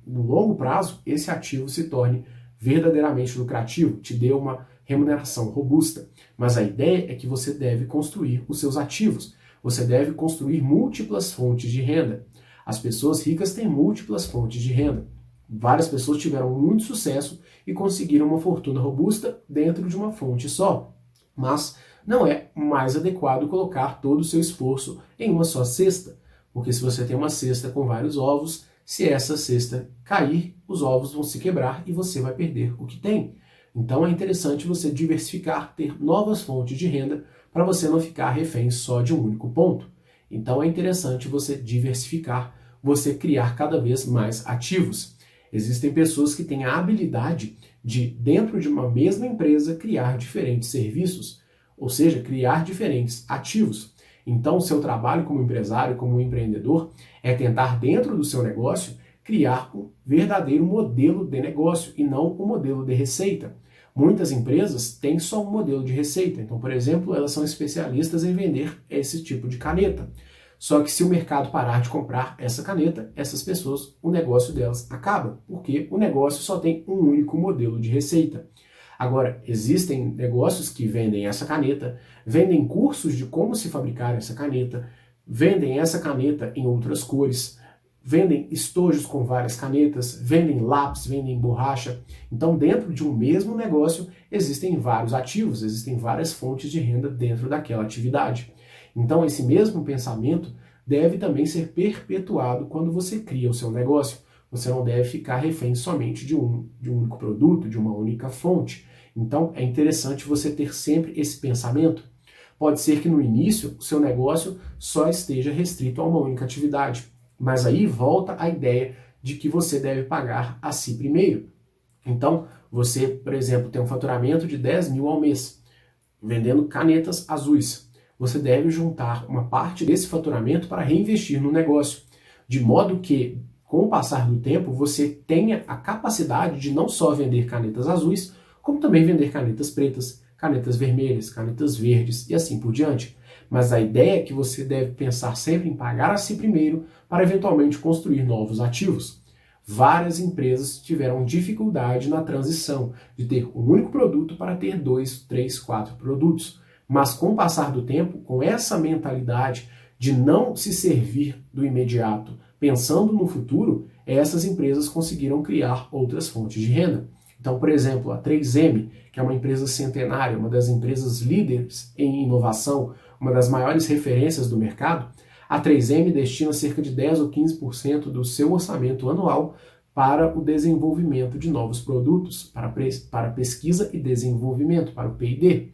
no longo prazo, esse ativo se torne verdadeiramente lucrativo, te dê uma remuneração robusta. Mas a ideia é que você deve construir os seus ativos. Você deve construir múltiplas fontes de renda. As pessoas ricas têm múltiplas fontes de renda. Várias pessoas tiveram muito sucesso e conseguiram uma fortuna robusta dentro de uma fonte só. Mas não é mais adequado colocar todo o seu esforço em uma só cesta. Porque se você tem uma cesta com vários ovos, se essa cesta cair, os ovos vão se quebrar e você vai perder o que tem. Então é interessante você diversificar, ter novas fontes de renda para você não ficar refém só de um único ponto. Então é interessante você diversificar, você criar cada vez mais ativos. Existem pessoas que têm a habilidade de, dentro de uma mesma empresa, criar diferentes serviços, ou seja, criar diferentes ativos. Então, o seu trabalho como empresário, como empreendedor, é tentar, dentro do seu negócio, criar um verdadeiro modelo de negócio e não um modelo de receita. Muitas empresas têm só um modelo de receita. Então, por exemplo, elas são especialistas em vender esse tipo de caneta. Só que se o mercado parar de comprar essa caneta, essas pessoas, o negócio delas acaba, porque o negócio só tem um único modelo de receita. Agora, existem negócios que vendem essa caneta, vendem cursos de como se fabricar essa caneta, vendem essa caneta em outras cores, vendem estojos com várias canetas, vendem lápis, vendem borracha. Então, dentro de um mesmo negócio, existem vários ativos, existem várias fontes de renda dentro daquela atividade. Então, esse mesmo pensamento deve também ser perpetuado quando você cria o seu negócio. Você não deve ficar refém somente de um único produto, de uma única fonte. Então, é interessante você ter sempre esse pensamento. Pode ser que no início o seu negócio só esteja restrito a uma única atividade, mas aí volta a ideia de que você deve pagar a si primeiro. Então, você, por exemplo, tem um faturamento de 10 mil ao mês, vendendo canetas azuis. Você deve juntar uma parte desse faturamento para reinvestir no negócio, de modo que, com o passar do tempo, você tenha a capacidade de não só vender canetas azuis, como também vender canetas pretas, canetas vermelhas, canetas verdes e assim por diante. Mas a ideia é que você deve pensar sempre em pagar a si primeiro para eventualmente construir novos ativos. Várias empresas tiveram dificuldade na transição de ter um único produto para ter 2, 3, 4 produtos. Mas com o passar do tempo, com essa mentalidade de não se servir do imediato, pensando no futuro, essas empresas conseguiram criar outras fontes de renda. Então, por exemplo, a 3M, que é uma empresa centenária, uma das empresas líderes em inovação, uma das maiores referências do mercado, a 3M destina cerca de 10 ou 15% do seu orçamento anual para o desenvolvimento de novos produtos, para pesquisa e desenvolvimento, para o P&D.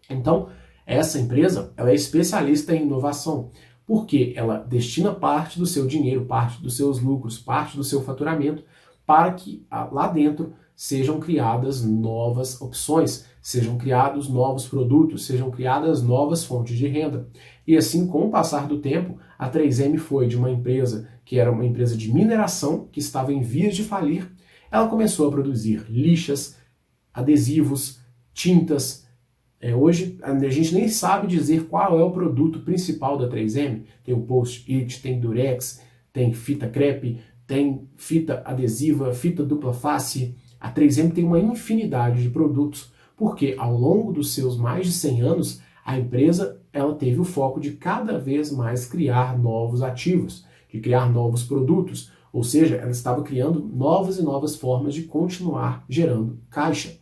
Então, essa empresa ela é especialista em inovação, porque ela destina parte do seu dinheiro, parte dos seus lucros, parte do seu faturamento, para que lá dentro sejam criadas novas opções, sejam criados novos produtos, sejam criadas novas fontes de renda. E assim, com o passar do tempo, a 3M foi de uma empresa que era uma empresa de mineração, que estava em vias de falir, ela começou a produzir lixas, adesivos, tintas. Hoje a gente nem sabe dizer qual é o produto principal da 3M. Tem o Post-it, tem Durex, tem fita crepe, tem fita adesiva, fita dupla face. A 3M tem uma infinidade de produtos, porque ao longo dos seus mais de 100 anos, a empresa ela teve o foco de cada vez mais criar novos ativos, de criar novos produtos. Ou seja, ela estava criando novas e novas formas de continuar gerando caixa,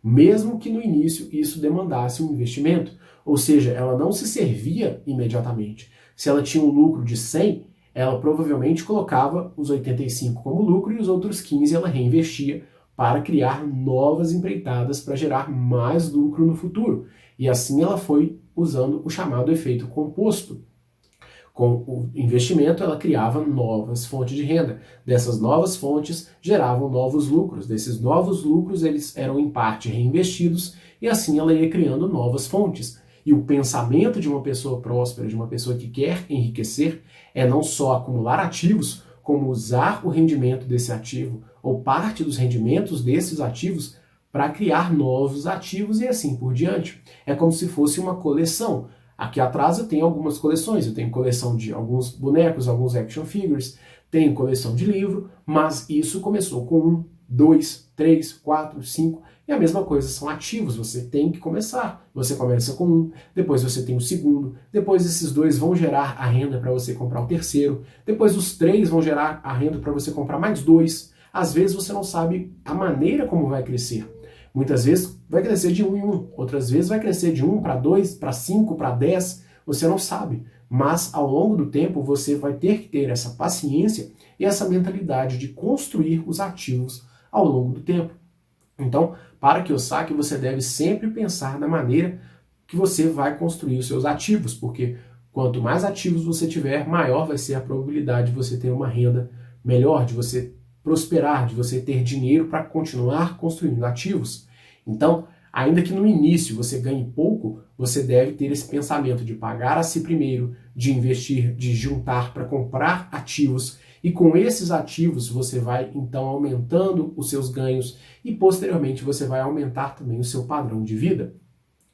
mesmo que no início isso demandasse um investimento. Ou seja, ela não se servia imediatamente. Se ela tinha um lucro de 100, ela provavelmente colocava os 85 como lucro e os outros 15 ela reinvestia para criar novas empreitadas para gerar mais lucro no futuro. E assim ela foi usando o chamado efeito composto. Com o investimento, ela criava novas fontes de renda. Dessas novas fontes geravam novos lucros. Desses novos lucros, eles eram em parte reinvestidos e assim ela ia criando novas fontes. E o pensamento de uma pessoa próspera, de uma pessoa que quer enriquecer, é não só acumular ativos, como usar o rendimento desse ativo ou parte dos rendimentos desses ativos para criar novos ativos e assim por diante. É como se fosse uma coleção. Aqui atrás eu tenho algumas coleções, eu tenho coleção de alguns bonecos, alguns action figures, tenho coleção de livro, mas isso começou com 1, 2, 3, 4, 5, e a mesma coisa são ativos, você tem que começar. Você começa com 1, depois você tem o segundo, depois esses 2 vão gerar a renda para você comprar o terceiro, depois os 3 vão gerar a renda para você comprar mais 2. Às vezes você não sabe a maneira como vai crescer. Muitas vezes vai crescer de 1 em 1, outras vezes vai crescer de 1 para 2, para 5, para 10, você não sabe. Mas ao longo do tempo você vai ter que ter essa paciência e essa mentalidade de construir os ativos ao longo do tempo. Então, para Kiyosaki, você deve sempre pensar na maneira que você vai construir os seus ativos, porque quanto mais ativos você tiver, maior vai ser a probabilidade de você ter uma renda melhor, de você prosperar, de você ter dinheiro para continuar construindo ativos. Então, ainda que no início você ganhe pouco, você deve ter esse pensamento de pagar a si primeiro, de investir, de juntar para comprar ativos, e com esses ativos você vai então aumentando os seus ganhos e posteriormente você vai aumentar também o seu padrão de vida.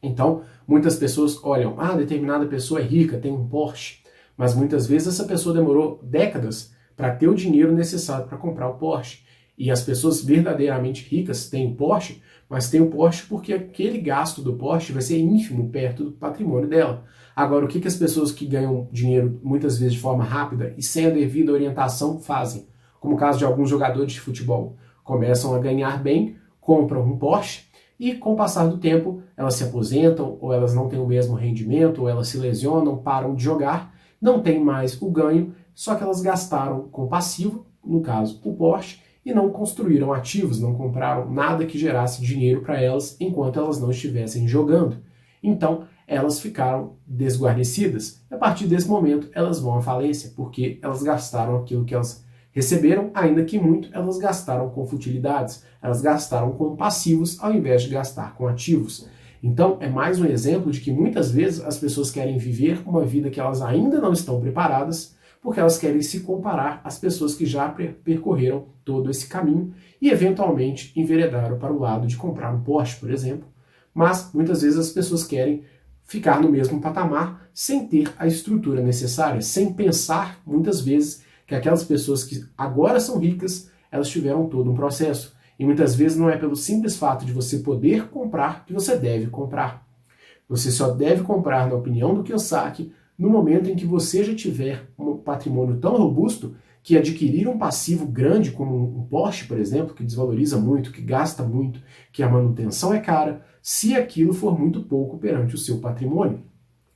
Então, muitas pessoas olham, determinada pessoa é rica, tem um Porsche, mas muitas vezes essa pessoa demorou décadas para ter o dinheiro necessário para comprar o Porsche. E as pessoas verdadeiramente ricas têm o Porsche, mas têm o Porsche porque aquele gasto do Porsche vai ser ínfimo perto do patrimônio dela. Agora, o que as pessoas que ganham dinheiro muitas vezes de forma rápida e sem a devida orientação fazem? Como o caso de alguns jogadores de futebol. Começam a ganhar bem, compram um Porsche e com o passar do tempo elas se aposentam ou elas não têm o mesmo rendimento ou elas se lesionam, param de jogar, não têm mais o ganho, só que elas gastaram com passivo, no caso o Porsche, e não construíram ativos, não compraram nada que gerasse dinheiro para elas enquanto elas não estivessem jogando. Então, elas ficaram desguarnecidas. E a partir desse momento, elas vão à falência, porque elas gastaram aquilo que elas receberam, ainda que muito, elas gastaram com futilidades, elas gastaram com passivos ao invés de gastar com ativos. Então, é mais um exemplo de que muitas vezes as pessoas querem viver uma vida que elas ainda não estão preparadas, porque elas querem se comparar às pessoas que já percorreram todo esse caminho e eventualmente enveredaram para o lado de comprar um Porsche, por exemplo. Mas muitas vezes as pessoas querem ficar no mesmo patamar sem ter a estrutura necessária, sem pensar muitas vezes que aquelas pessoas que agora são ricas, elas tiveram todo um processo. E muitas vezes não é pelo simples fato de você poder comprar que você deve comprar. Você só deve comprar, na opinião do Kiyosaki, no momento em que você já tiver um patrimônio tão robusto que adquirir um passivo grande como um Porsche, por exemplo, que desvaloriza muito, que gasta muito, que a manutenção é cara, se aquilo for muito pouco perante o seu patrimônio.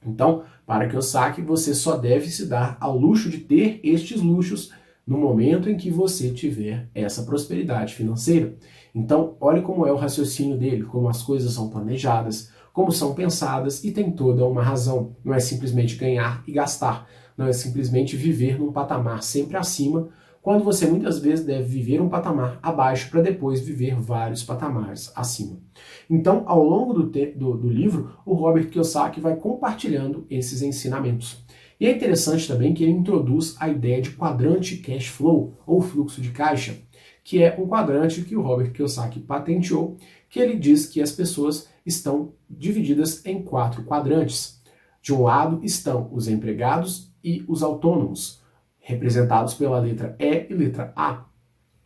Então, para Kiyosaki, você só deve se dar ao luxo de ter estes luxos no momento em que você tiver essa prosperidade financeira. Então, olhe como é o raciocínio dele, como as coisas são planejadas, como são pensadas e tem toda uma razão. Não é simplesmente ganhar e gastar, não é simplesmente viver num patamar sempre acima, quando você muitas vezes deve viver um patamar abaixo para depois viver vários patamares acima. Então, ao longo do livro, o Robert Kiyosaki vai compartilhando esses ensinamentos. E é interessante também que ele introduz a ideia de quadrante cash flow, ou fluxo de caixa, que é um quadrante que o Robert Kiyosaki patenteou, que ele diz que as pessoas estão divididas em 4 quadrantes. De um lado estão os empregados e os autônomos, representados pela letra E e letra A.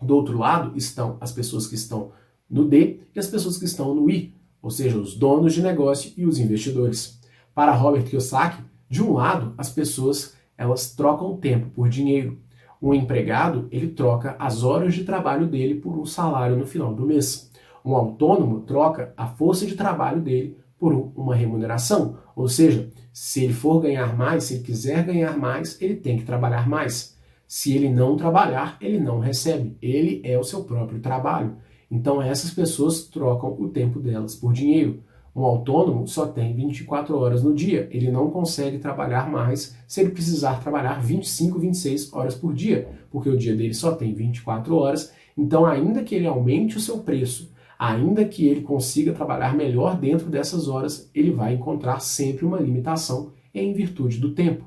Do outro lado estão as pessoas que estão no D e as pessoas que estão no I, ou seja, os donos de negócio e os investidores. Para Robert Kiyosaki, de um lado, as pessoas elas trocam tempo por dinheiro. Um empregado, ele troca as horas de trabalho dele por um salário no final do mês. Um autônomo troca a força de trabalho dele por uma remuneração. Ou seja, se ele for ganhar mais, se ele quiser ganhar mais, ele tem que trabalhar mais. Se ele não trabalhar, ele não recebe. Ele é o seu próprio trabalho. Então essas pessoas trocam o tempo delas por dinheiro. Um autônomo só tem 24 horas no dia. Ele não consegue trabalhar mais se ele precisar trabalhar 25, 26 horas por dia, porque o dia dele só tem 24 horas. Então, ainda que ele aumente o seu preço, ainda que ele consiga trabalhar melhor dentro dessas horas, ele vai encontrar sempre uma limitação em virtude do tempo.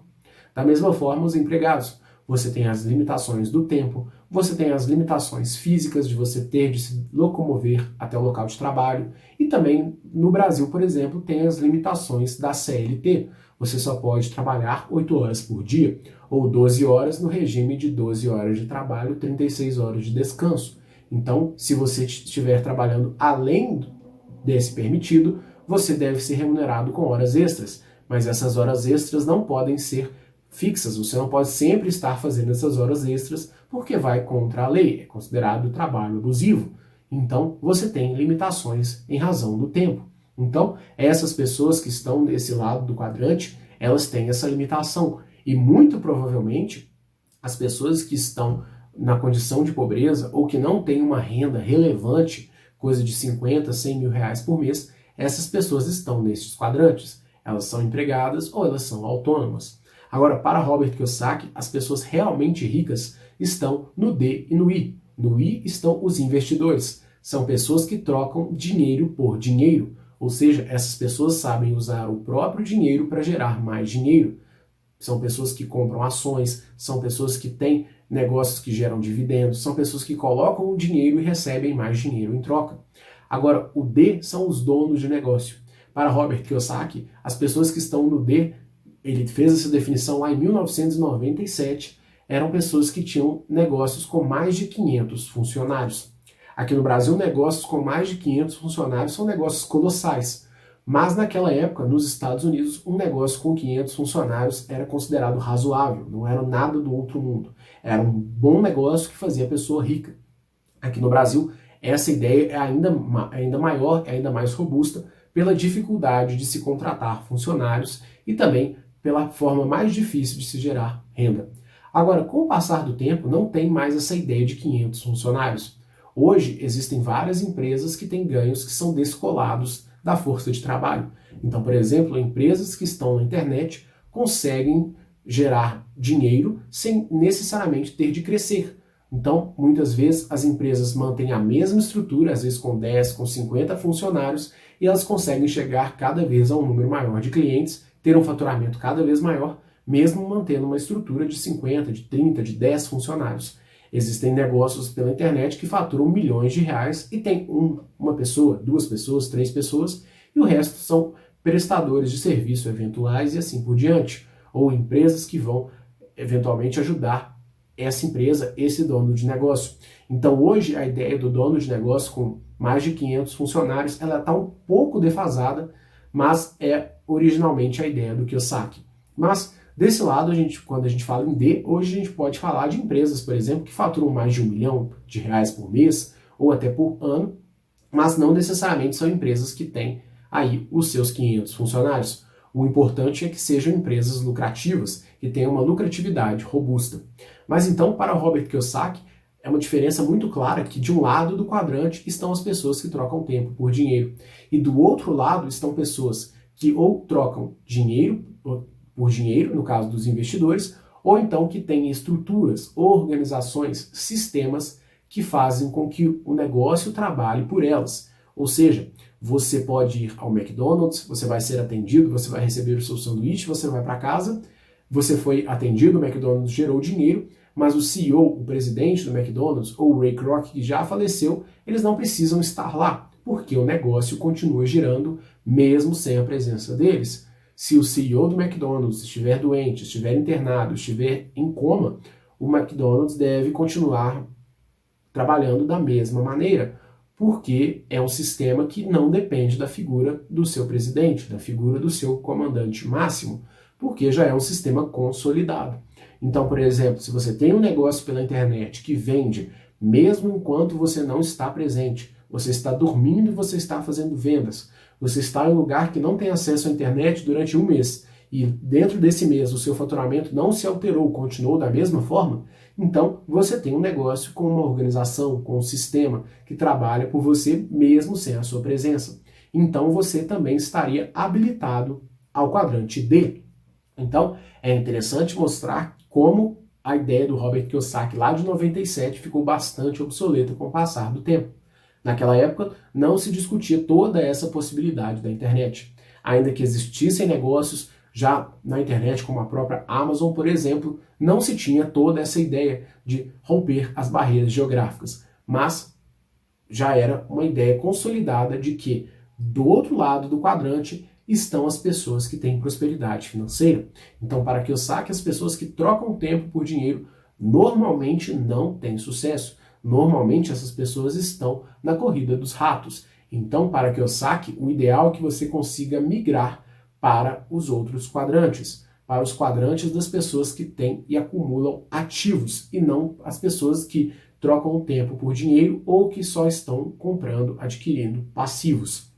Da mesma forma, os empregados. Você tem as limitações do tempo, você tem as limitações físicas de você ter de se locomover até o local de trabalho, e também no Brasil, por exemplo, tem as limitações da CLT. Você só pode trabalhar 8 horas por dia, ou 12 horas no regime de 12 horas de trabalho, 36 horas de descanso. Então, se você estiver trabalhando além desse permitido, você deve ser remunerado com horas extras, mas essas horas extras não podem ser fixas, você não pode sempre estar fazendo essas horas extras porque vai contra a lei, é considerado trabalho abusivo. Então, você tem limitações em razão do tempo. Então, essas pessoas que estão desse lado do quadrante, elas têm essa limitação. E muito provavelmente, as pessoas que estão na condição de pobreza ou que não têm uma renda relevante, coisa de 50, 100 mil reais por mês, essas pessoas estão nesses quadrantes. Elas são empregadas ou elas são autônomas. Agora, para Robert Kiyosaki, as pessoas realmente ricas estão no D e no I. No I estão os investidores. São pessoas que trocam dinheiro por dinheiro. Ou seja, essas pessoas sabem usar o próprio dinheiro para gerar mais dinheiro. São pessoas que compram ações, são pessoas que têm negócios que geram dividendos, são pessoas que colocam o dinheiro e recebem mais dinheiro em troca. Agora, o D são os donos de negócio. Para Robert Kiyosaki, as pessoas que estão no D, ele fez essa definição lá em 1997, eram pessoas que tinham negócios com mais de 500 funcionários. Aqui no Brasil, negócios com mais de 500 funcionários são negócios colossais. Mas naquela época, nos Estados Unidos, um negócio com 500 funcionários era considerado razoável, não era nada do outro mundo. Era um bom negócio que fazia a pessoa rica. Aqui no Brasil, essa ideia é ainda maior, é ainda mais robusta, pela dificuldade de se contratar funcionários e também pela forma mais difícil de se gerar renda. Agora, com o passar do tempo, não tem mais essa ideia de 500 funcionários. Hoje, existem várias empresas que têm ganhos que são descolados da força de trabalho. Então, por exemplo, empresas que estão na internet conseguem gerar dinheiro sem necessariamente ter de crescer. Então, muitas vezes, as empresas mantêm a mesma estrutura, às vezes com 10, com 50 funcionários, e elas conseguem chegar cada vez a um número maior de clientes, ter um faturamento cada vez maior, mesmo mantendo uma estrutura de 50, de 30, de 10 funcionários. Existem negócios pela internet que faturam milhões de reais e tem uma pessoa, 2 pessoas, 3 pessoas, e o resto são prestadores de serviço eventuais e assim por diante, ou empresas que vão eventualmente ajudar essa empresa, esse dono de negócio. Então hoje a ideia do dono de negócio com mais de 500 funcionários, ela está um pouco defasada, mas é originalmente a ideia do Kiyosaki. Mas desse lado, quando a gente fala em D, hoje a gente pode falar de empresas, por exemplo, que faturam mais de R$1 milhão por mês ou até por ano, mas não necessariamente são empresas que têm aí os seus 500 funcionários. O importante é que sejam empresas lucrativas, que tenham uma lucratividade robusta. Mas então, para Robert Kiyosaki, é uma diferença muito clara que de um lado do quadrante estão as pessoas que trocam tempo por dinheiro, e do outro lado estão pessoas que ou trocam dinheiro por dinheiro, no caso dos investidores, ou então que têm estruturas, organizações, sistemas que fazem com que o negócio trabalhe por elas. Ou seja, você pode ir ao McDonald's, você vai ser atendido, você vai receber o seu sanduíche, você vai para casa, você foi atendido, o McDonald's gerou dinheiro, mas o CEO, o presidente do McDonald's, ou o Ray Kroc, que já faleceu, eles não precisam estar lá, porque o negócio continua girando mesmo sem a presença deles. Se o CEO do McDonald's estiver doente, estiver internado, estiver em coma, o McDonald's deve continuar trabalhando da mesma maneira, porque é um sistema que não depende da figura do seu presidente, da figura do seu comandante máximo, porque já é um sistema consolidado. Então, por exemplo, se você tem um negócio pela internet que vende, mesmo enquanto você não está presente, você está dormindo e você está fazendo vendas, você está em um lugar que não tem acesso à internet durante um mês, e dentro desse mês o seu faturamento não se alterou, continuou da mesma forma, então você tem um negócio com uma organização, com um sistema que trabalha por você mesmo sem a sua presença. Então você também estaria habilitado ao quadrante D. Então é interessante mostrar como a ideia do Robert Kiyosaki lá de 97 ficou bastante obsoleta com o passar do tempo. Naquela época não se discutia toda essa possibilidade da internet. Ainda que existissem negócios já na internet, como a própria Amazon, por exemplo, não se tinha toda essa ideia de romper as barreiras geográficas. Mas já era uma ideia consolidada de que do outro lado do quadrante estão as pessoas que têm prosperidade financeira. Então, para Kiyosaki, as pessoas que trocam tempo por dinheiro normalmente não têm sucesso. Normalmente essas pessoas estão na corrida dos ratos. Então, para Kiyosaki, o ideal é que você consiga migrar para os outros quadrantes, para os quadrantes das pessoas que têm e acumulam ativos, e não as pessoas que trocam o tempo por dinheiro ou que só estão comprando, adquirindo passivos.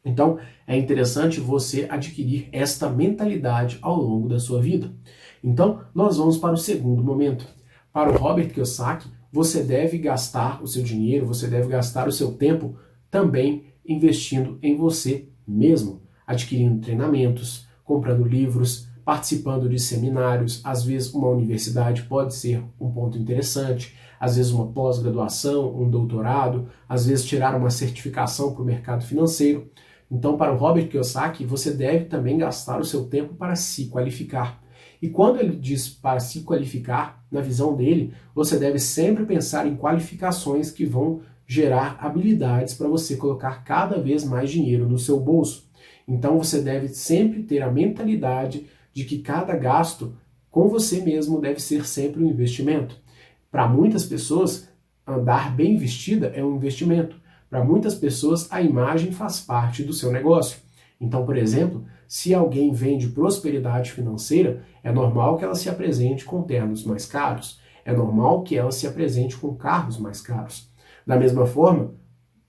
Então, é interessante você adquirir esta mentalidade ao longo da sua vida. Então, nós vamos para o segundo momento. Para o Robert Kiyosaki, você deve gastar o seu dinheiro, você deve gastar o seu tempo também investindo em você mesmo, adquirindo treinamentos, comprando livros, participando de seminários. Às vezes uma universidade pode ser um ponto interessante, às vezes uma pós-graduação, um doutorado, às vezes tirar uma certificação para o mercado financeiro. Então, para o Robert Kiyosaki, você deve também gastar o seu tempo para se qualificar. E quando ele diz para se qualificar, na visão dele, você deve sempre pensar em qualificações que vão gerar habilidades para você colocar cada vez mais dinheiro no seu bolso. Então você deve sempre ter a mentalidade de que cada gasto com você mesmo deve ser sempre um investimento. Para muitas pessoas, andar bem vestida é um investimento. Para muitas pessoas, a imagem faz parte do seu negócio. Então, por exemplo, se alguém vende prosperidade financeira, é normal que ela se apresente com ternos mais caros. É normal que ela se apresente com carros mais caros. Da mesma forma,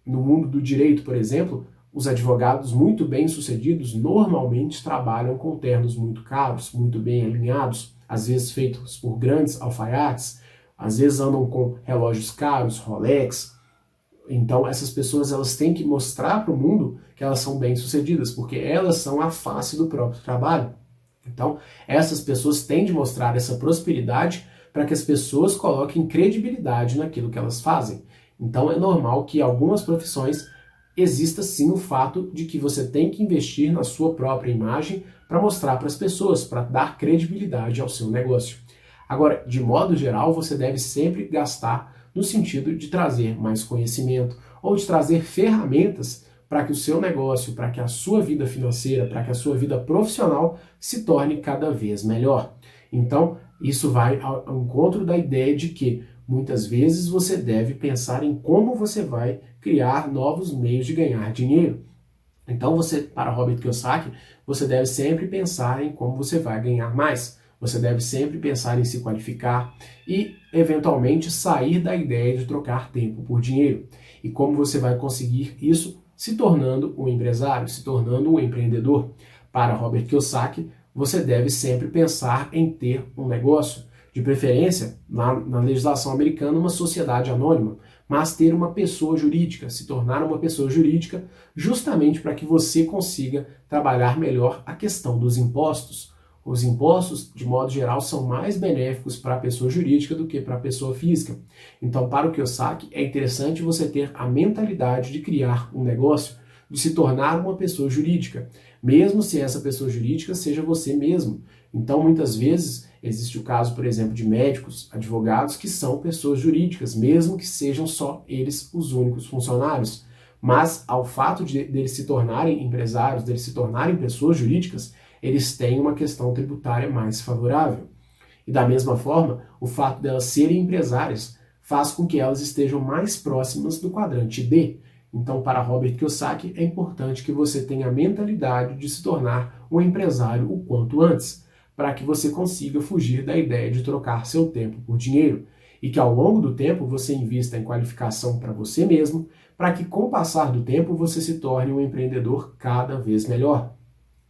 no mundo do direito, por exemplo, os advogados muito bem-sucedidos normalmente trabalham com ternos muito caros, muito bem alinhados, às vezes feitos por grandes alfaiates, às vezes andam com relógios caros, Rolex. Então essas pessoas elas têm que mostrar para o mundo que elas são bem-sucedidas, porque elas são a face do próprio trabalho. Então essas pessoas têm de mostrar essa prosperidade para que as pessoas coloquem credibilidade naquilo que elas fazem. Então é normal que em algumas profissões exista sim o fato de que você tem que investir na sua própria imagem para mostrar para as pessoas, para dar credibilidade ao seu negócio. Agora, de modo geral, você deve sempre gastar no sentido de trazer mais conhecimento ou de trazer ferramentas para que o seu negócio, para que a sua vida financeira, para que a sua vida profissional se torne cada vez melhor. Então, isso vai ao encontro da ideia de que muitas vezes você deve pensar em como você vai criar novos meios de ganhar dinheiro. Então, para Robert Kiyosaki, você deve sempre pensar em como você vai ganhar mais. Você deve sempre pensar em se qualificar e, eventualmente, sair da ideia de trocar tempo por dinheiro. E como você vai conseguir isso? Se tornando um empresário, se tornando um empreendedor. Para Robert Kiyosaki, você deve sempre pensar em ter um negócio, de preferência, na legislação americana, uma sociedade anônima, mas ter uma pessoa jurídica, se tornar uma pessoa jurídica, justamente para que você consiga trabalhar melhor a questão dos impostos. Os impostos, de modo geral, são mais benéficos para a pessoa jurídica do que para a pessoa física. Então, para o Kiyosaki, é interessante você ter a mentalidade de criar um negócio, de se tornar uma pessoa jurídica, mesmo se essa pessoa jurídica seja você mesmo. Então, muitas vezes, existe o caso, por exemplo, de médicos, advogados que são pessoas jurídicas, mesmo que sejam só eles os únicos funcionários. Mas, ao fato de eles se tornarem empresários, deles se tornarem pessoas jurídicas, eles têm uma questão tributária mais favorável. E da mesma forma, o fato delas serem empresárias faz com que elas estejam mais próximas do quadrante D. Então, para Robert Kiyosaki, é importante que você tenha a mentalidade de se tornar um empresário o quanto antes. para que você consiga fugir da ideia de trocar seu tempo por dinheiro e que ao longo do tempo você invista em qualificação para você mesmo, para que com o passar do tempo você se torne um empreendedor cada vez melhor.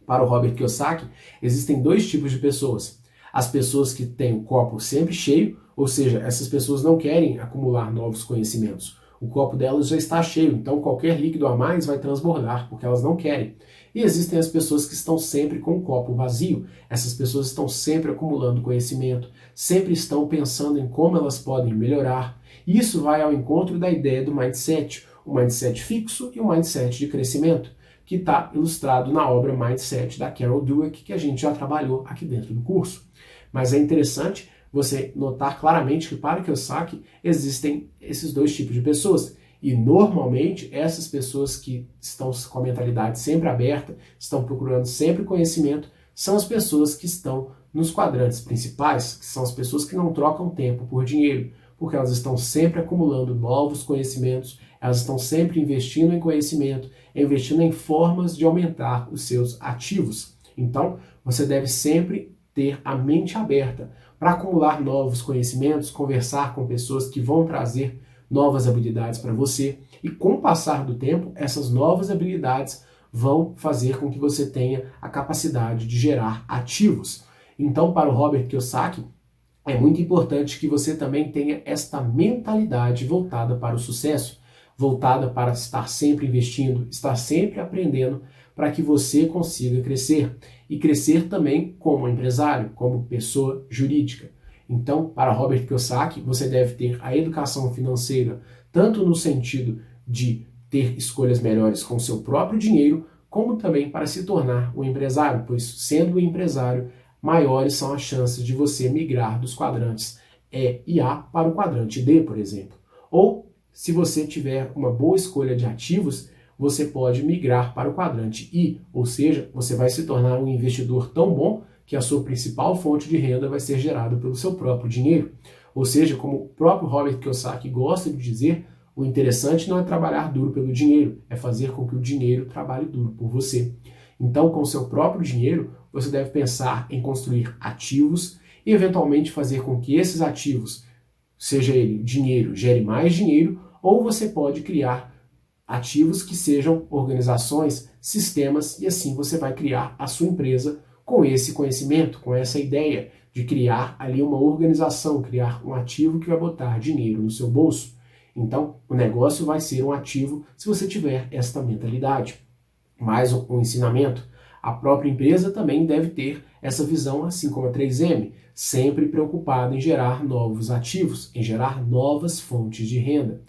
Para o Robert Kiyosaki, existem dois tipos de pessoas. As pessoas que têm o copo sempre cheio, ou seja, essas pessoas não querem acumular novos conhecimentos. O copo delas já está cheio, então qualquer líquido a mais vai transbordar, porque elas não querem. E existem as pessoas que estão sempre com o copo vazio. Essas pessoas estão sempre acumulando conhecimento, sempre estão pensando em como elas podem melhorar. E isso vai ao encontro da ideia do mindset, o mindset fixo e o mindset de crescimento, que está ilustrado na obra Mindset da Carol Dweck, que a gente já trabalhou aqui dentro do curso. Mas é interessante você notar claramente que para Kiyosaki existem esses dois tipos de pessoas. E normalmente essas pessoas que estão com a mentalidade sempre aberta, estão procurando sempre conhecimento, são as pessoas que estão nos quadrantes principais, que são as pessoas que não trocam tempo por dinheiro, porque elas estão sempre acumulando novos conhecimentos, elas estão sempre investindo em conhecimento, investindo em formas de aumentar os seus ativos. Então, você deve sempre ter a mente aberta para acumular novos conhecimentos, conversar com pessoas que vão trazer novas habilidades para você e com o passar do tempo, essas novas habilidades vão fazer com que você tenha a capacidade de gerar ativos. Então, para o Robert Kiyosaki, é muito importante que você também tenha esta mentalidade voltada para o sucesso, voltada para estar sempre investindo, estar sempre aprendendo para que você consiga crescer e crescer também como empresário, como pessoa jurídica. Então, para Robert Kiyosaki, você deve ter a educação financeira tanto no sentido de ter escolhas melhores com seu próprio dinheiro, como também para se tornar um empresário, pois sendo um empresário, maiores são as chances de você migrar dos quadrantes E e A para o quadrante D, por exemplo. Ou, se você tiver uma boa escolha de ativos, você pode migrar para o quadrante I, ou seja, você vai se tornar um investidor tão bom que a sua principal fonte de renda vai ser gerada pelo seu próprio dinheiro. Ou seja, como o próprio Robert Kiyosaki gosta de dizer, o interessante não é trabalhar duro pelo dinheiro, é fazer com que o dinheiro trabalhe duro por você. Então, com o seu próprio dinheiro, você deve pensar em construir ativos e, eventualmente, fazer com que esses ativos, seja ele dinheiro, gere mais dinheiro, ou você pode criar ativos que sejam organizações, sistemas, e assim você vai criar a sua empresa com esse conhecimento, com essa ideia de criar ali uma organização, criar um ativo que vai botar dinheiro no seu bolso. Então, o negócio vai ser um ativo se você tiver esta mentalidade. Mais um ensinamento, a própria empresa também deve ter essa visão, assim como a 3M, sempre preocupada em gerar novos ativos, em gerar novas fontes de renda.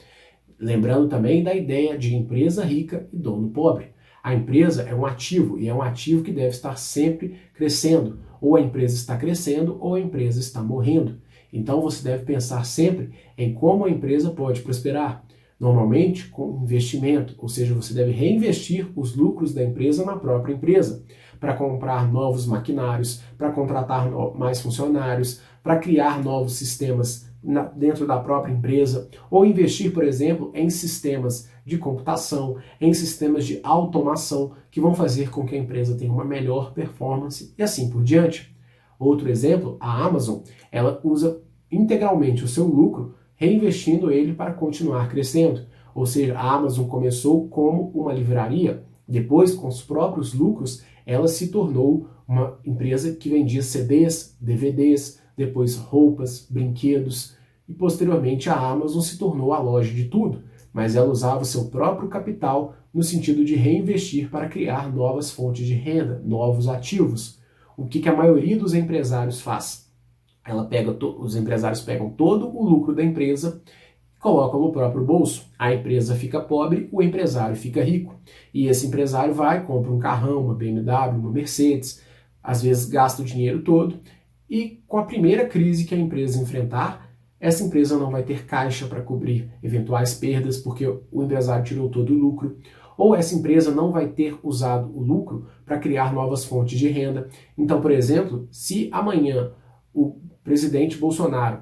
Lembrando também da ideia de empresa rica e dono pobre. A empresa é um ativo e é um ativo que deve estar sempre crescendo. Ou a empresa está crescendo ou a empresa está morrendo. Então você deve pensar sempre em como a empresa pode prosperar. Normalmente com investimento, ou seja, você deve reinvestir os lucros da empresa na própria empresa, para comprar novos maquinários, para contratar mais funcionários, para criar novos sistemas dentro da própria empresa, ou investir, por exemplo, em sistemas de computação, em sistemas de automação, que vão fazer com que a empresa tenha uma melhor performance e assim por diante. Outro exemplo, a Amazon, ela usa integralmente o seu lucro, reinvestindo ele para continuar crescendo. Ou seja, a Amazon começou como uma livraria, depois, com os próprios lucros, ela se tornou uma empresa que vendia CDs, DVDs, depois roupas, brinquedos, e posteriormente a Amazon se tornou a loja de tudo, mas ela usava o seu próprio capital no sentido de reinvestir para criar novas fontes de renda, novos ativos. O que a maioria dos empresários faz? Os empresários pegam todo o lucro da empresa e colocam no próprio bolso. A empresa fica pobre, o empresário fica rico. E esse empresário vai, compra um carrão, uma BMW, uma Mercedes, às vezes gasta o dinheiro todo, e com a primeira crise que a empresa enfrentar, essa empresa não vai ter caixa para cobrir eventuais perdas, porque o empresário tirou todo o lucro, ou essa empresa não vai ter usado o lucro para criar novas fontes de renda. Então, por exemplo, se amanhã o presidente Bolsonaro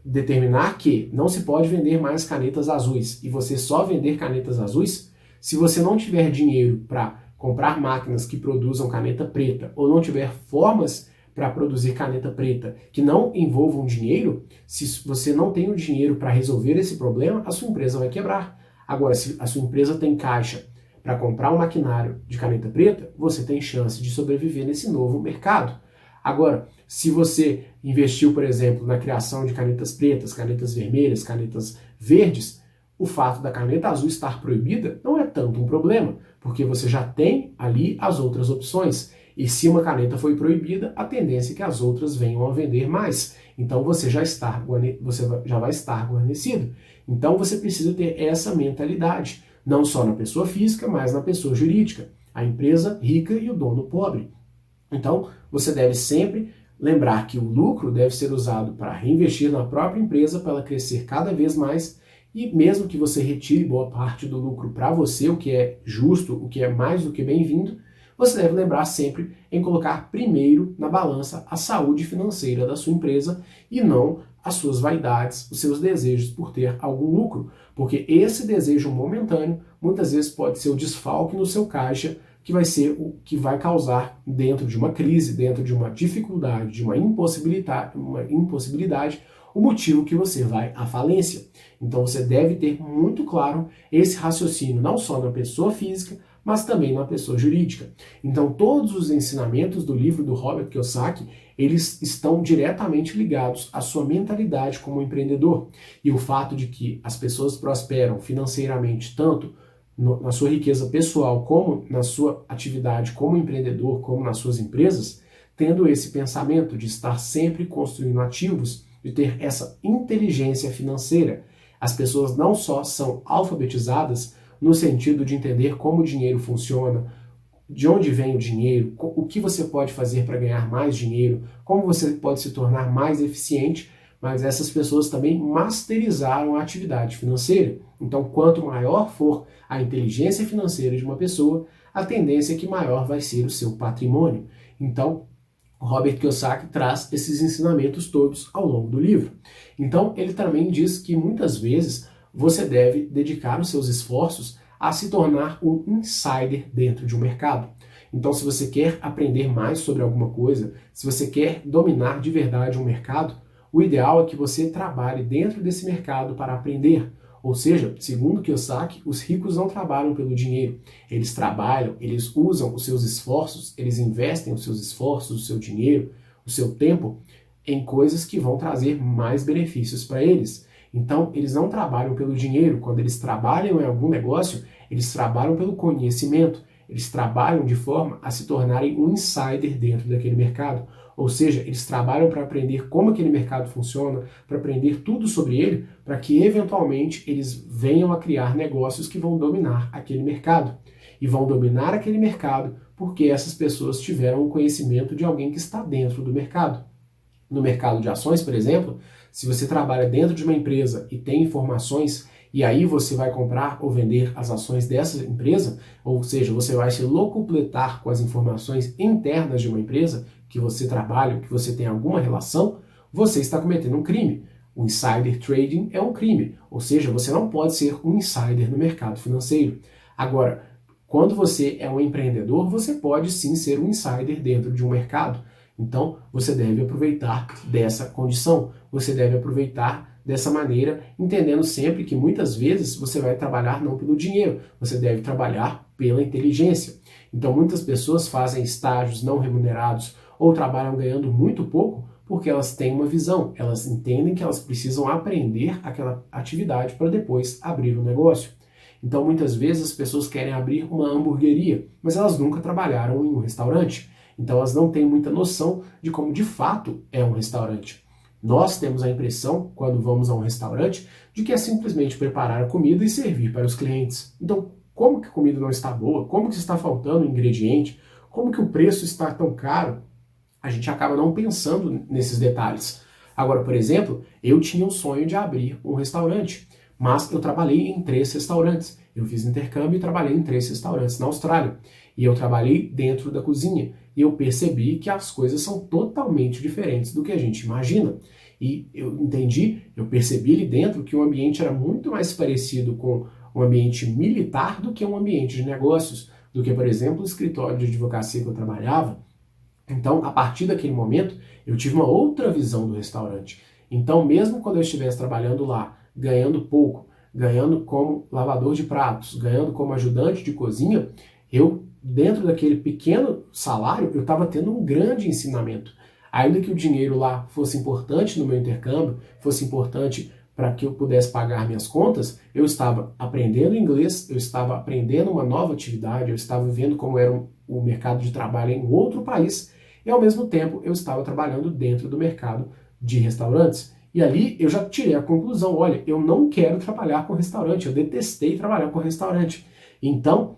determinar que não se pode vender mais canetas azuis e você só vender canetas azuis, se você não tiver dinheiro para comprar máquinas que produzam caneta preta ou não tiver formas para produzir caneta preta que não envolvam dinheiro, se você não tem o dinheiro para resolver esse problema, a sua empresa vai quebrar. Agora, se a sua empresa tem caixa para comprar um maquinário de caneta preta, você tem chance de sobreviver nesse novo mercado. Agora, se você investiu, por exemplo, na criação de canetas pretas, canetas vermelhas, canetas verdes, o fato da caneta azul estar proibida não é tanto um problema, porque você já tem ali as outras opções. E se uma caneta foi proibida, a tendência é que as outras venham a vender mais. Então você já vai estar guarnecido. Então você precisa ter essa mentalidade, não só na pessoa física, mas na pessoa jurídica, a empresa rica e o dono pobre. Então você deve sempre lembrar que o lucro deve ser usado para reinvestir na própria empresa para ela crescer cada vez mais. E mesmo que você retire boa parte do lucro para você, o que é justo, o que é mais do que bem-vindo, você deve lembrar sempre em colocar primeiro na balança a saúde financeira da sua empresa e não as suas vaidades, os seus desejos por ter algum lucro. Porque esse desejo momentâneo muitas vezes pode ser o desfalque no seu caixa, que vai ser o que vai causar dentro de uma crise, dentro de uma dificuldade, de uma impossibilidade, o motivo que você vai à falência. Então você deve ter muito claro esse raciocínio, não só na pessoa física, mas também na pessoa jurídica. Então todos os ensinamentos do livro do Robert Kiyosaki, eles estão diretamente ligados à sua mentalidade como empreendedor. E o fato de que as pessoas prosperam financeiramente tanto na sua riqueza pessoal, como na sua atividade como empreendedor, como nas suas empresas, tendo esse pensamento de estar sempre construindo ativos, de ter essa inteligência financeira. As pessoas não só são alfabetizadas no sentido de entender como o dinheiro funciona, de onde vem o dinheiro, o que você pode fazer para ganhar mais dinheiro, como você pode se tornar mais eficiente, mas essas pessoas também masterizaram a atividade financeira. Então, quanto maior for a inteligência financeira de uma pessoa, a tendência é que maior vai ser o seu patrimônio. Então, Robert Kiyosaki traz esses ensinamentos todos ao longo do livro. Então, ele também diz que muitas vezes você deve dedicar os seus esforços a se tornar um insider dentro de um mercado. Então, se você quer aprender mais sobre alguma coisa, se você quer dominar de verdade um mercado, o ideal é que você trabalhe dentro desse mercado para aprender. Ou seja, segundo Kiyosaki, os ricos não trabalham pelo dinheiro. Eles trabalham, eles usam os seus esforços, eles investem os seus esforços, o seu dinheiro, o seu tempo em coisas que vão trazer mais benefícios para eles. Então, eles não trabalham pelo dinheiro. Quando eles trabalham em algum negócio, eles trabalham pelo conhecimento. Eles trabalham de forma a se tornarem um insider dentro daquele mercado. Ou seja, eles trabalham para aprender como aquele mercado funciona, para aprender tudo sobre ele, para que eventualmente eles venham a criar negócios que vão dominar aquele mercado. E vão dominar aquele mercado porque essas pessoas tiveram o conhecimento de alguém que está dentro do mercado. No mercado de ações, por exemplo, se você trabalha dentro de uma empresa e tem informações, e aí você vai comprar ou vender as ações dessa empresa, ou seja, você vai se locupletar com as informações internas de uma empresa que você trabalha, que você tem alguma relação, você está cometendo um crime. O insider trading é um crime, ou seja, você não pode ser um insider no mercado financeiro. Agora, quando você é um empreendedor, você pode sim ser um insider dentro de um mercado. Então, você deve aproveitar dessa condição, você deve aproveitar dessa maneira, entendendo sempre que muitas vezes você vai trabalhar não pelo dinheiro, você deve trabalhar pela inteligência. Então, muitas pessoas fazem estágios não remunerados ou trabalham ganhando muito pouco porque elas têm uma visão, elas entendem que elas precisam aprender aquela atividade para depois abrir um negócio. Então, muitas vezes as pessoas querem abrir uma hamburgueria, mas elas nunca trabalharam em um restaurante. Então elas não têm muita noção de como de fato é um restaurante. Nós temos a impressão, quando vamos a um restaurante, de que é simplesmente preparar a comida e servir para os clientes. Então, como que a comida não está boa? Como que está faltando ingrediente? Como que o preço está tão caro? A gente acaba não pensando nesses detalhes. Agora, por exemplo, eu tinha um sonho de abrir um restaurante, mas eu trabalhei em 3 restaurantes. Eu fiz intercâmbio e trabalhei em 3 restaurantes na Austrália. E eu trabalhei dentro da cozinha. E eu percebi que as coisas são totalmente diferentes do que a gente imagina. E eu entendi, eu percebi ali dentro que o ambiente era muito mais parecido com um ambiente militar do que um ambiente de negócios. Do que, por exemplo, o escritório de advocacia que eu trabalhava. Então, a partir daquele momento, eu tive uma outra visão do restaurante. Então, mesmo quando eu estivesse trabalhando lá, ganhando pouco, ganhando como lavador de pratos, ganhando como ajudante de cozinha, eu, dentro daquele pequeno salário, eu estava tendo um grande ensinamento. Ainda que o dinheiro lá fosse importante no meu intercâmbio, fosse importante para que eu pudesse pagar minhas contas, eu estava aprendendo inglês, eu estava aprendendo uma nova atividade, eu estava vendo como era o mercado de trabalho em outro país, e ao mesmo tempo eu estava trabalhando dentro do mercado de restaurantes. E ali eu já tirei a conclusão, olha, eu não quero trabalhar com restaurante, eu detestei trabalhar com restaurante. Então,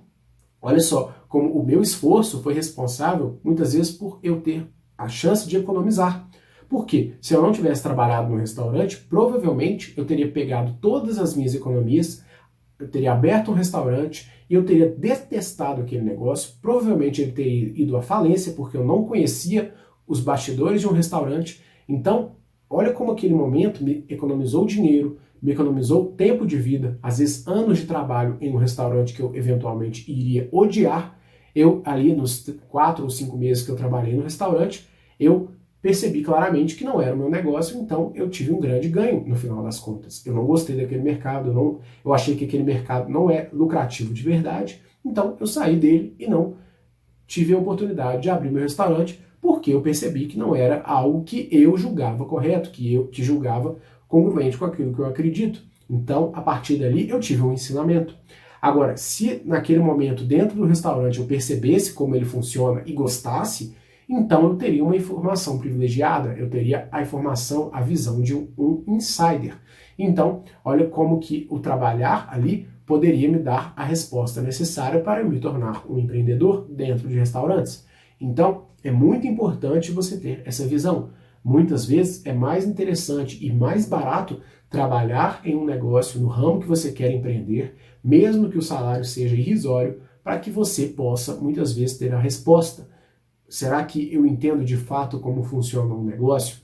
olha só, como o meu esforço foi responsável, muitas vezes, por eu ter a chance de economizar. Porque se eu não tivesse trabalhado no restaurante, provavelmente eu teria pegado todas as minhas economias, eu teria aberto um restaurante e eu teria detestado aquele negócio. Provavelmente ele teria ido à falência porque eu não conhecia os bastidores de um restaurante. Então, olha como aquele momento me economizou dinheiro, me economizou tempo de vida, às vezes anos de trabalho em um restaurante que eu eventualmente iria odiar. Eu, ali nos 4 ou 5 meses que eu trabalhei no restaurante, eu percebi claramente que não era o meu negócio, então eu tive um grande ganho no final das contas. Eu não gostei daquele mercado, eu achei que aquele mercado não é lucrativo de verdade, então eu saí dele e não tive a oportunidade de abrir meu restaurante, porque eu percebi que não era algo que eu julgava correto, que julgava congruente com aquilo que eu acredito. Então, a partir dali, eu tive um ensinamento. Agora, se naquele momento, dentro do restaurante, eu percebesse como ele funciona e gostasse, então eu teria uma informação privilegiada, eu teria a informação, a visão de um insider. Então, olha como que o trabalhar ali poderia me dar a resposta necessária para eu me tornar um empreendedor dentro de restaurantes. Então, é muito importante você ter essa visão. Muitas vezes é mais interessante e mais barato trabalhar em um negócio no ramo que você quer empreender, mesmo que o salário seja irrisório, para que você possa muitas vezes ter a resposta. Será que eu entendo de fato como funciona um negócio?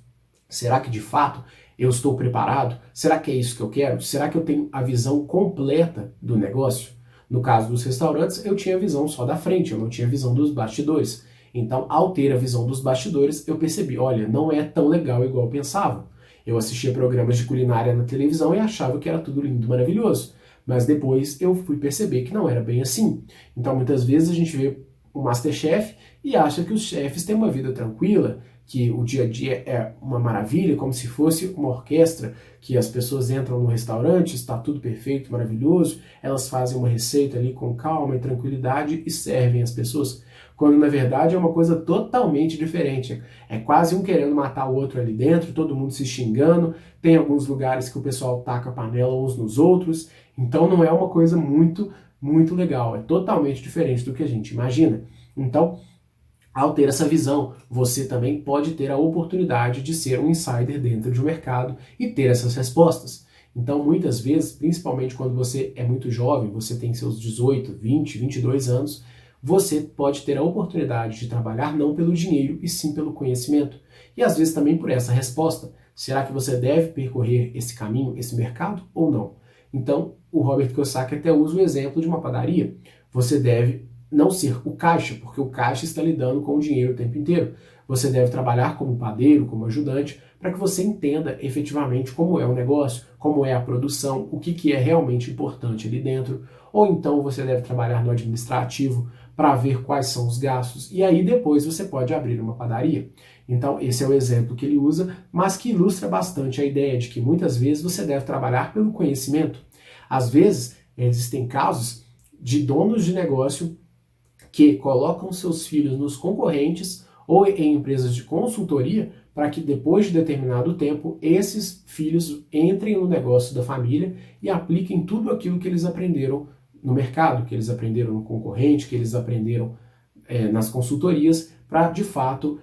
Será que de fato eu estou preparado? Será que é isso que eu quero? Será que eu tenho a visão completa do negócio? No caso dos restaurantes, eu tinha a visão só da frente, eu não tinha a visão dos bastidores. Então, ao ter a visão dos bastidores, eu percebi, olha, não é tão legal igual eu pensava. Eu assistia programas de culinária na televisão e achava que era tudo lindo, maravilhoso. Mas depois eu fui perceber que não era bem assim. Então, muitas vezes a gente vê o MasterChef e acha que os chefes têm uma vida tranquila, que o dia a dia é uma maravilha, como se fosse uma orquestra, que as pessoas entram no restaurante, está tudo perfeito, maravilhoso, elas fazem uma receita ali com calma e tranquilidade e servem as pessoas, quando na verdade é uma coisa totalmente diferente. É quase um querendo matar o outro ali dentro, todo mundo se xingando, tem alguns lugares que o pessoal taca a panela uns nos outros, então não é uma coisa muito legal, é totalmente diferente do que a gente imagina. Então, ao ter essa visão, você também pode ter a oportunidade de ser um insider dentro de um mercado e ter essas respostas. Então, muitas vezes, principalmente quando você é muito jovem, você tem seus 18, 20, 22 anos, você pode ter a oportunidade de trabalhar não pelo dinheiro, e sim pelo conhecimento. E às vezes também por essa resposta. Será que você deve percorrer esse caminho, esse mercado ou não? Então, o Robert Kiyosaki até usa o exemplo de uma padaria. Você deve não ser o caixa, porque o caixa está lidando com o dinheiro o tempo inteiro. Você deve trabalhar como padeiro, como ajudante, para que você entenda efetivamente como é o negócio, como é a produção, o que é realmente importante ali dentro. Ou então você deve trabalhar no administrativo para ver quais são os gastos, e aí depois você pode abrir uma padaria. Então esse é o exemplo que ele usa, mas que ilustra bastante a ideia de que muitas vezes você deve trabalhar pelo conhecimento. Às vezes existem casos de donos de negócio que colocam seus filhos nos concorrentes ou em empresas de consultoria para que depois de determinado tempo esses filhos entrem no negócio da família e apliquem tudo aquilo que eles aprenderam no mercado, que eles aprenderam no concorrente, que eles aprenderam nas consultorias, para de fato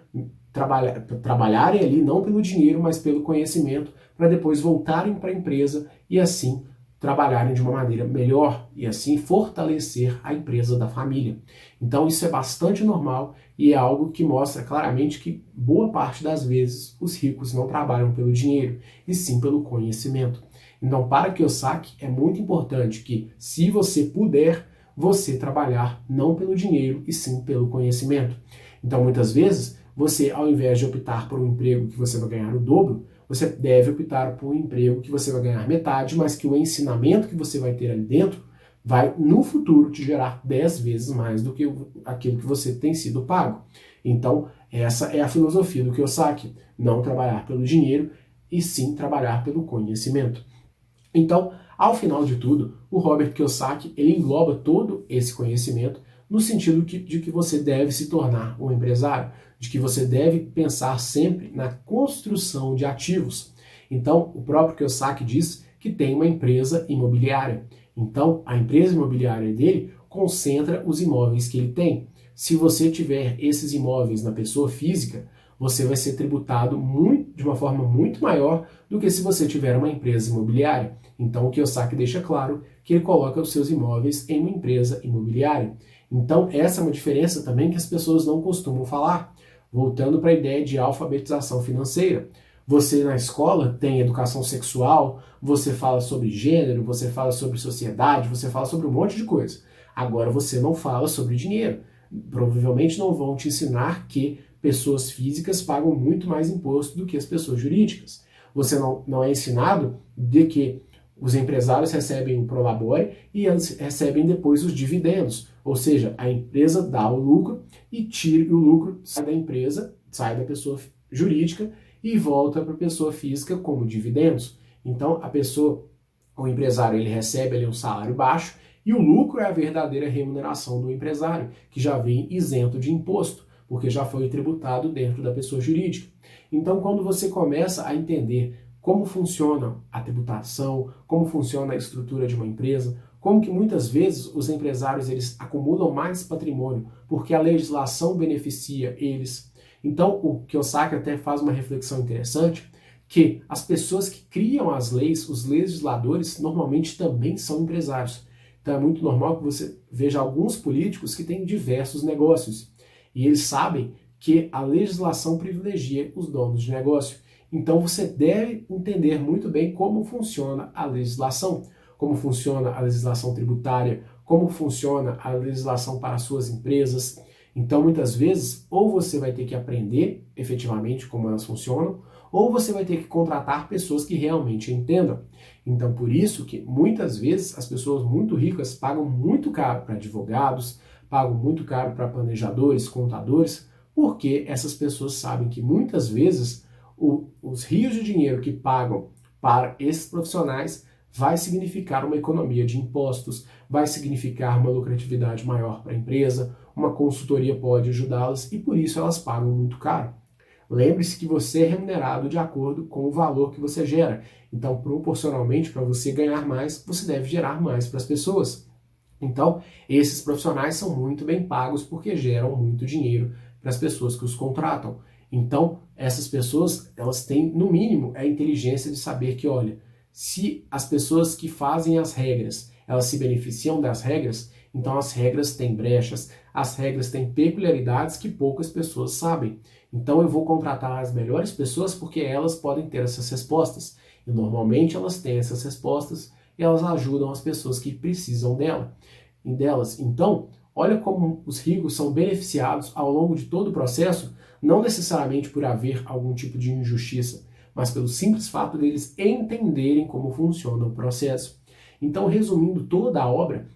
trabalharem ali não pelo dinheiro, mas pelo conhecimento, para depois voltarem para a empresa e assim trabalharem de uma maneira melhor e assim fortalecer a empresa da família. Então isso é bastante normal e é algo que mostra claramente que boa parte das vezes os ricos não trabalham pelo dinheiro, e sim pelo conhecimento. Então, para Kiyosaki é muito importante que, se você puder, você trabalhar não pelo dinheiro e sim pelo conhecimento. Então, muitas vezes, você, ao invés de optar por um emprego que você vai ganhar o dobro, você deve optar por um emprego que você vai ganhar metade, mas que o ensinamento que você vai ter ali dentro vai, no futuro, te gerar 10 vezes mais do que aquilo que você tem sido pago. Então, essa é a filosofia do Kiyosaki. Não trabalhar pelo dinheiro, e sim trabalhar pelo conhecimento. Então, ao final de tudo, o Robert Kiyosaki ele engloba todo esse conhecimento no sentido de que você deve se tornar um empresário, de que você deve pensar sempre na construção de ativos. Então, o próprio Kiyosaki diz que tem uma empresa imobiliária. Então, a empresa imobiliária dele concentra os imóveis que ele tem. Se você tiver esses imóveis na pessoa física, você vai ser tributado de uma forma muito maior do que se você tiver uma empresa imobiliária. Então, o Kiyosaki deixa claro que ele coloca os seus imóveis em uma empresa imobiliária. Então, essa é uma diferença também que as pessoas não costumam falar. Voltando para a ideia de alfabetização financeira. Você na escola tem educação sexual, você fala sobre gênero, você fala sobre sociedade, você fala sobre um monte de coisa. Agora você não fala sobre dinheiro. Provavelmente não vão te ensinar que pessoas físicas pagam muito mais imposto do que as pessoas jurídicas. Você não é ensinado de que os empresários recebem o prolabore e eles recebem depois os dividendos. Ou seja, a empresa dá o lucro e o lucro sai da empresa, sai da pessoa jurídica e volta para a pessoa física como dividendos. Então, o empresário, ele recebe ali um salário baixo e o lucro é a verdadeira remuneração do empresário, que já vem isento de imposto, porque já foi tributado dentro da pessoa jurídica. Então, quando você começa a entender como funciona a tributação, como funciona a estrutura de uma empresa, como que muitas vezes os empresários eles acumulam mais patrimônio porque a legislação beneficia eles. Então, o Kiyosaki até faz uma reflexão interessante, que as pessoas que criam as leis, os legisladores, normalmente também são empresários. Então é muito normal que você veja alguns políticos que têm diversos negócios. E eles sabem que a legislação privilegia os donos de negócio. Então você deve entender muito bem como funciona a legislação, como funciona a legislação tributária, como funciona a legislação para as suas empresas. Então muitas vezes ou você vai ter que aprender efetivamente como elas funcionam, ou você vai ter que contratar pessoas que realmente entendam. Então por isso que muitas vezes as pessoas muito ricas pagam muito caro para advogados, pagam muito caro para planejadores, contadores, porque essas pessoas sabem que muitas vezes os rios de dinheiro que pagam para esses profissionais vai significar uma economia de impostos, vai significar uma lucratividade maior para a empresa, uma consultoria pode ajudá-las e por isso elas pagam muito caro. Lembre-se que você é remunerado de acordo com o valor que você gera. Então, proporcionalmente, para você ganhar mais, você deve gerar mais para as pessoas. Então, esses profissionais são muito bem pagos porque geram muito dinheiro para as pessoas que os contratam. Então, essas pessoas, elas têm, no mínimo, a inteligência de saber que, olha, se as pessoas que fazem as regras, elas se beneficiam das regras, então as regras têm brechas, as regras têm peculiaridades que poucas pessoas sabem. Então eu vou contratar as melhores pessoas porque elas podem ter essas respostas. E normalmente elas têm essas respostas e elas ajudam as pessoas que precisam delas. Então, olha como os ricos são beneficiados ao longo de todo o processo, não necessariamente por haver algum tipo de injustiça, mas pelo simples fato deles entenderem como funciona o processo. Então, resumindo toda a obra,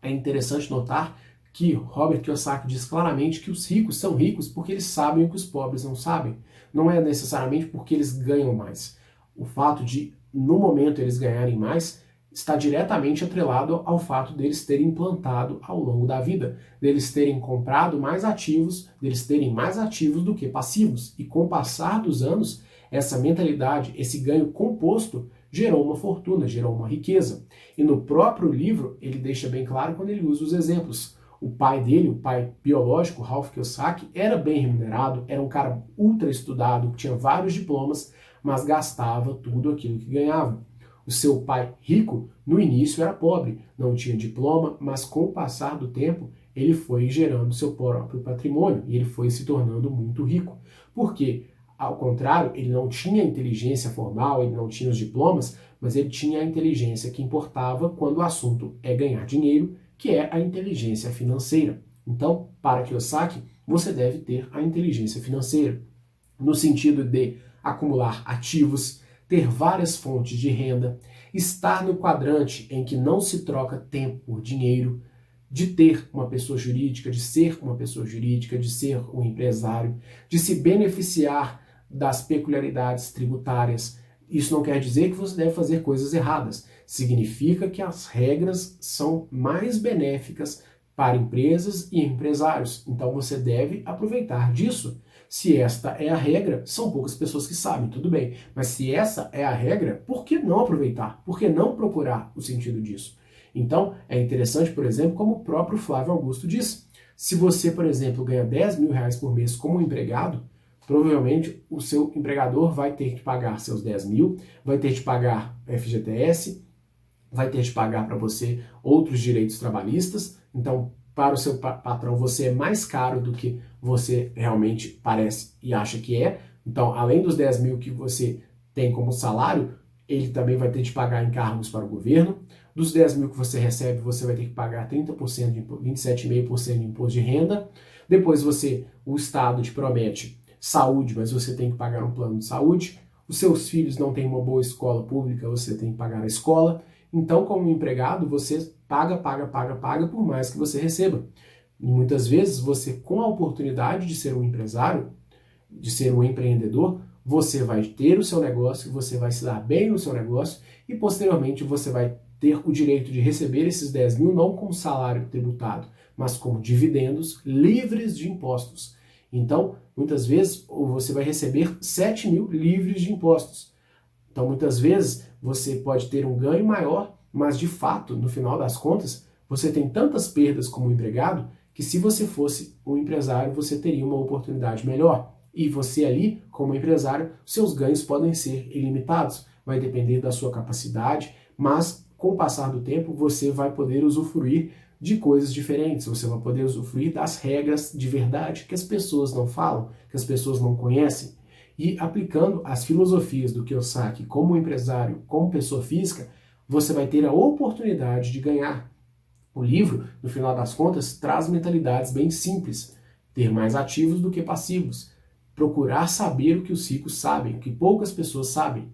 é interessante notar que Robert Kiyosaki diz claramente que os ricos são ricos porque eles sabem o que os pobres não sabem. Não é necessariamente porque eles ganham mais. O fato de, no momento, eles ganharem mais está diretamente atrelado ao fato deles terem implantado ao longo da vida, deles terem comprado mais ativos, deles terem mais ativos do que passivos. E com o passar dos anos, essa mentalidade, esse ganho composto, gerou uma fortuna, gerou uma riqueza. E no próprio livro, ele deixa bem claro quando ele usa os exemplos. O pai dele, o pai biológico, Ralph Kiyosaki, era bem remunerado, era um cara ultra estudado, tinha vários diplomas, mas gastava tudo aquilo que ganhava. O seu pai rico, no início, era pobre, não tinha diploma, mas com o passar do tempo, ele foi gerando seu próprio patrimônio e ele foi se tornando muito rico. Por quê? Ao contrário, ele não tinha inteligência formal, ele não tinha os diplomas, mas ele tinha a inteligência que importava quando o assunto é ganhar dinheiro, que é a inteligência financeira. Então, para Kiyosaki, você deve ter a inteligência financeira, no sentido de acumular ativos, ter várias fontes de renda, estar no quadrante em que não se troca tempo por dinheiro, de ter uma pessoa jurídica, de ser uma pessoa jurídica, de ser um empresário, de se beneficiar das peculiaridades tributárias. Isso não quer dizer que você deve fazer coisas erradas. Significa que as regras são mais benéficas para empresas e empresários. Então você deve aproveitar disso. Se esta é a regra, são poucas pessoas que sabem, tudo bem. Mas se essa é a regra, por que não aproveitar? Por que não procurar o sentido disso? Então, é interessante, por exemplo, como o próprio Flávio Augusto diz. Se você, por exemplo, ganha 10 mil reais por mês como empregado, provavelmente o seu empregador vai ter que pagar seus 10 mil, vai ter que pagar FGTS, vai ter que pagar para você outros direitos trabalhistas. Então, para o seu patrão, você é mais caro do que você realmente parece e acha que é. Então, além dos 10 mil que você tem como salário, ele também vai ter que pagar encargos para o governo. Dos 10 mil que você recebe, você vai ter que pagar 30%, 27,5% de imposto de renda. Depois o Estado te promete saúde, mas você tem que pagar um plano de saúde. Os seus filhos não têm uma boa escola pública, você tem que pagar a escola. Então, como empregado, você paga por mais que você receba. E muitas vezes, você, com a oportunidade de ser um empresário, de ser um empreendedor, você vai ter o seu negócio, você vai se dar bem no seu negócio e, posteriormente, você vai ter o direito de receber esses 10 mil não como salário tributado, mas como dividendos livres de impostos. Então, muitas vezes, você vai receber 7 mil livres de impostos. Então, muitas vezes, você pode ter um ganho maior, mas, de fato, no final das contas, você tem tantas perdas como empregado que, se você fosse um empresário, você teria uma oportunidade melhor. E você ali, como empresário, seus ganhos podem ser ilimitados. Vai depender da sua capacidade, mas, com o passar do tempo, você vai poder usufruir de coisas diferentes. Você vai poder usufruir das regras de verdade que as pessoas não falam, que as pessoas não conhecem. E aplicando as filosofias do Kiyosaki como empresário, como pessoa física, você vai ter a oportunidade de ganhar. O livro, no final das contas, traz mentalidades bem simples. Ter mais ativos do que passivos. Procurar saber o que os ricos sabem, o que poucas pessoas sabem.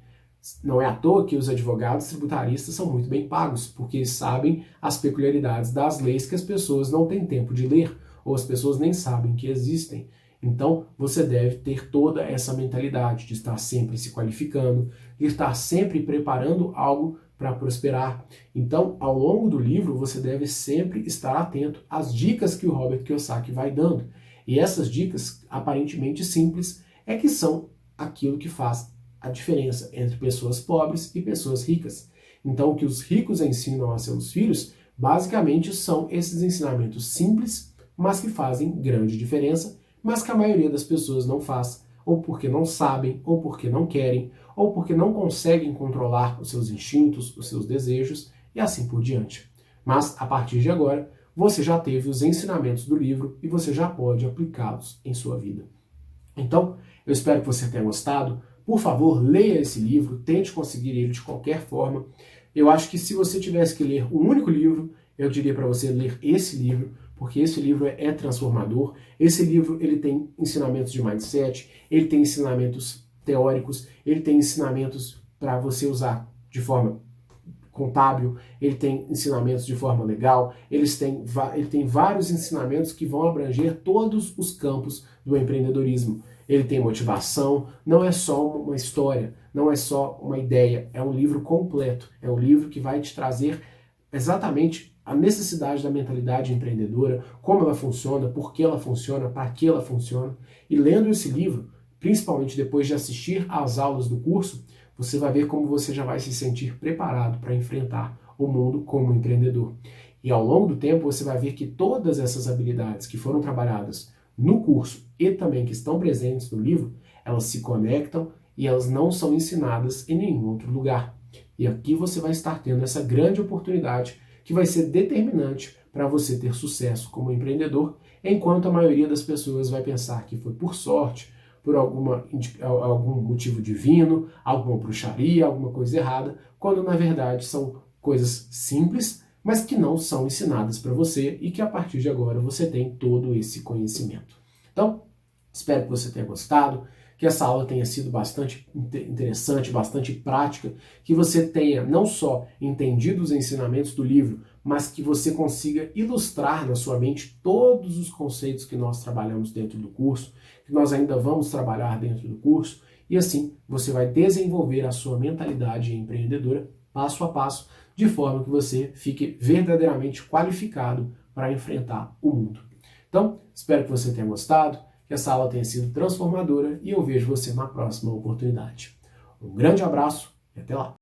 Não é à toa que os advogados tributaristas são muito bem pagos, porque eles sabem as peculiaridades das leis que as pessoas não têm tempo de ler, ou as pessoas nem sabem que existem. Então, você deve ter toda essa mentalidade de estar sempre se qualificando, de estar sempre preparando algo para prosperar. Então, ao longo do livro, você deve sempre estar atento às dicas que o Robert Kiyosaki vai dando. E essas dicas, aparentemente simples, é que são aquilo que faz a diferença entre pessoas pobres e pessoas ricas. Então, o que os ricos ensinam a seus filhos, basicamente, são esses ensinamentos simples, mas que fazem grande diferença, mas que a maioria das pessoas não faz, ou porque não sabem, ou porque não querem, ou porque não conseguem controlar os seus instintos, os seus desejos, e assim por diante. Mas, a partir de agora, você já teve os ensinamentos do livro e você já pode aplicá-los em sua vida. Então, eu espero que você tenha gostado. Por favor, leia esse livro, tente conseguir ele de qualquer forma. Eu acho que se você tivesse que ler um único livro, eu diria para você ler esse livro, porque esse livro é transformador. Esse livro ele tem ensinamentos de mindset, ele tem ensinamentos teóricos, ele tem ensinamentos para você usar de forma contábil, ele tem ensinamentos de forma legal, ele tem vários ensinamentos que vão abranger todos os campos do empreendedorismo. Ele tem motivação, não é só uma história, não é só uma ideia, é um livro completo, é um livro que vai te trazer exatamente a necessidade da mentalidade empreendedora, como ela funciona, por que ela funciona, para que ela funciona. E lendo esse livro, principalmente depois de assistir às aulas do curso, você vai ver como você já vai se sentir preparado para enfrentar o mundo como empreendedor. E ao longo do tempo você vai ver que todas essas habilidades que foram trabalhadas no curso e também que estão presentes no livro, elas se conectam e elas não são ensinadas em nenhum outro lugar. E aqui você vai estar tendo essa grande oportunidade que vai ser determinante para você ter sucesso como empreendedor, enquanto a maioria das pessoas vai pensar que foi por sorte, por algum motivo divino, alguma bruxaria, alguma coisa errada, quando na verdade são coisas simples, mas que não são ensinadas para você e que a partir de agora você tem todo esse conhecimento. Então, espero que você tenha gostado, que essa aula tenha sido bastante interessante, bastante prática, que você tenha não só entendido os ensinamentos do livro, mas que você consiga ilustrar na sua mente todos os conceitos que nós trabalhamos dentro do curso, que nós ainda vamos trabalhar dentro do curso, e assim você vai desenvolver a sua mentalidade empreendedora passo a passo, de forma que você fique verdadeiramente qualificado para enfrentar o mundo. Então, espero que você tenha gostado, que essa aula tenha sido transformadora e eu vejo você na próxima oportunidade. Um grande abraço e até lá!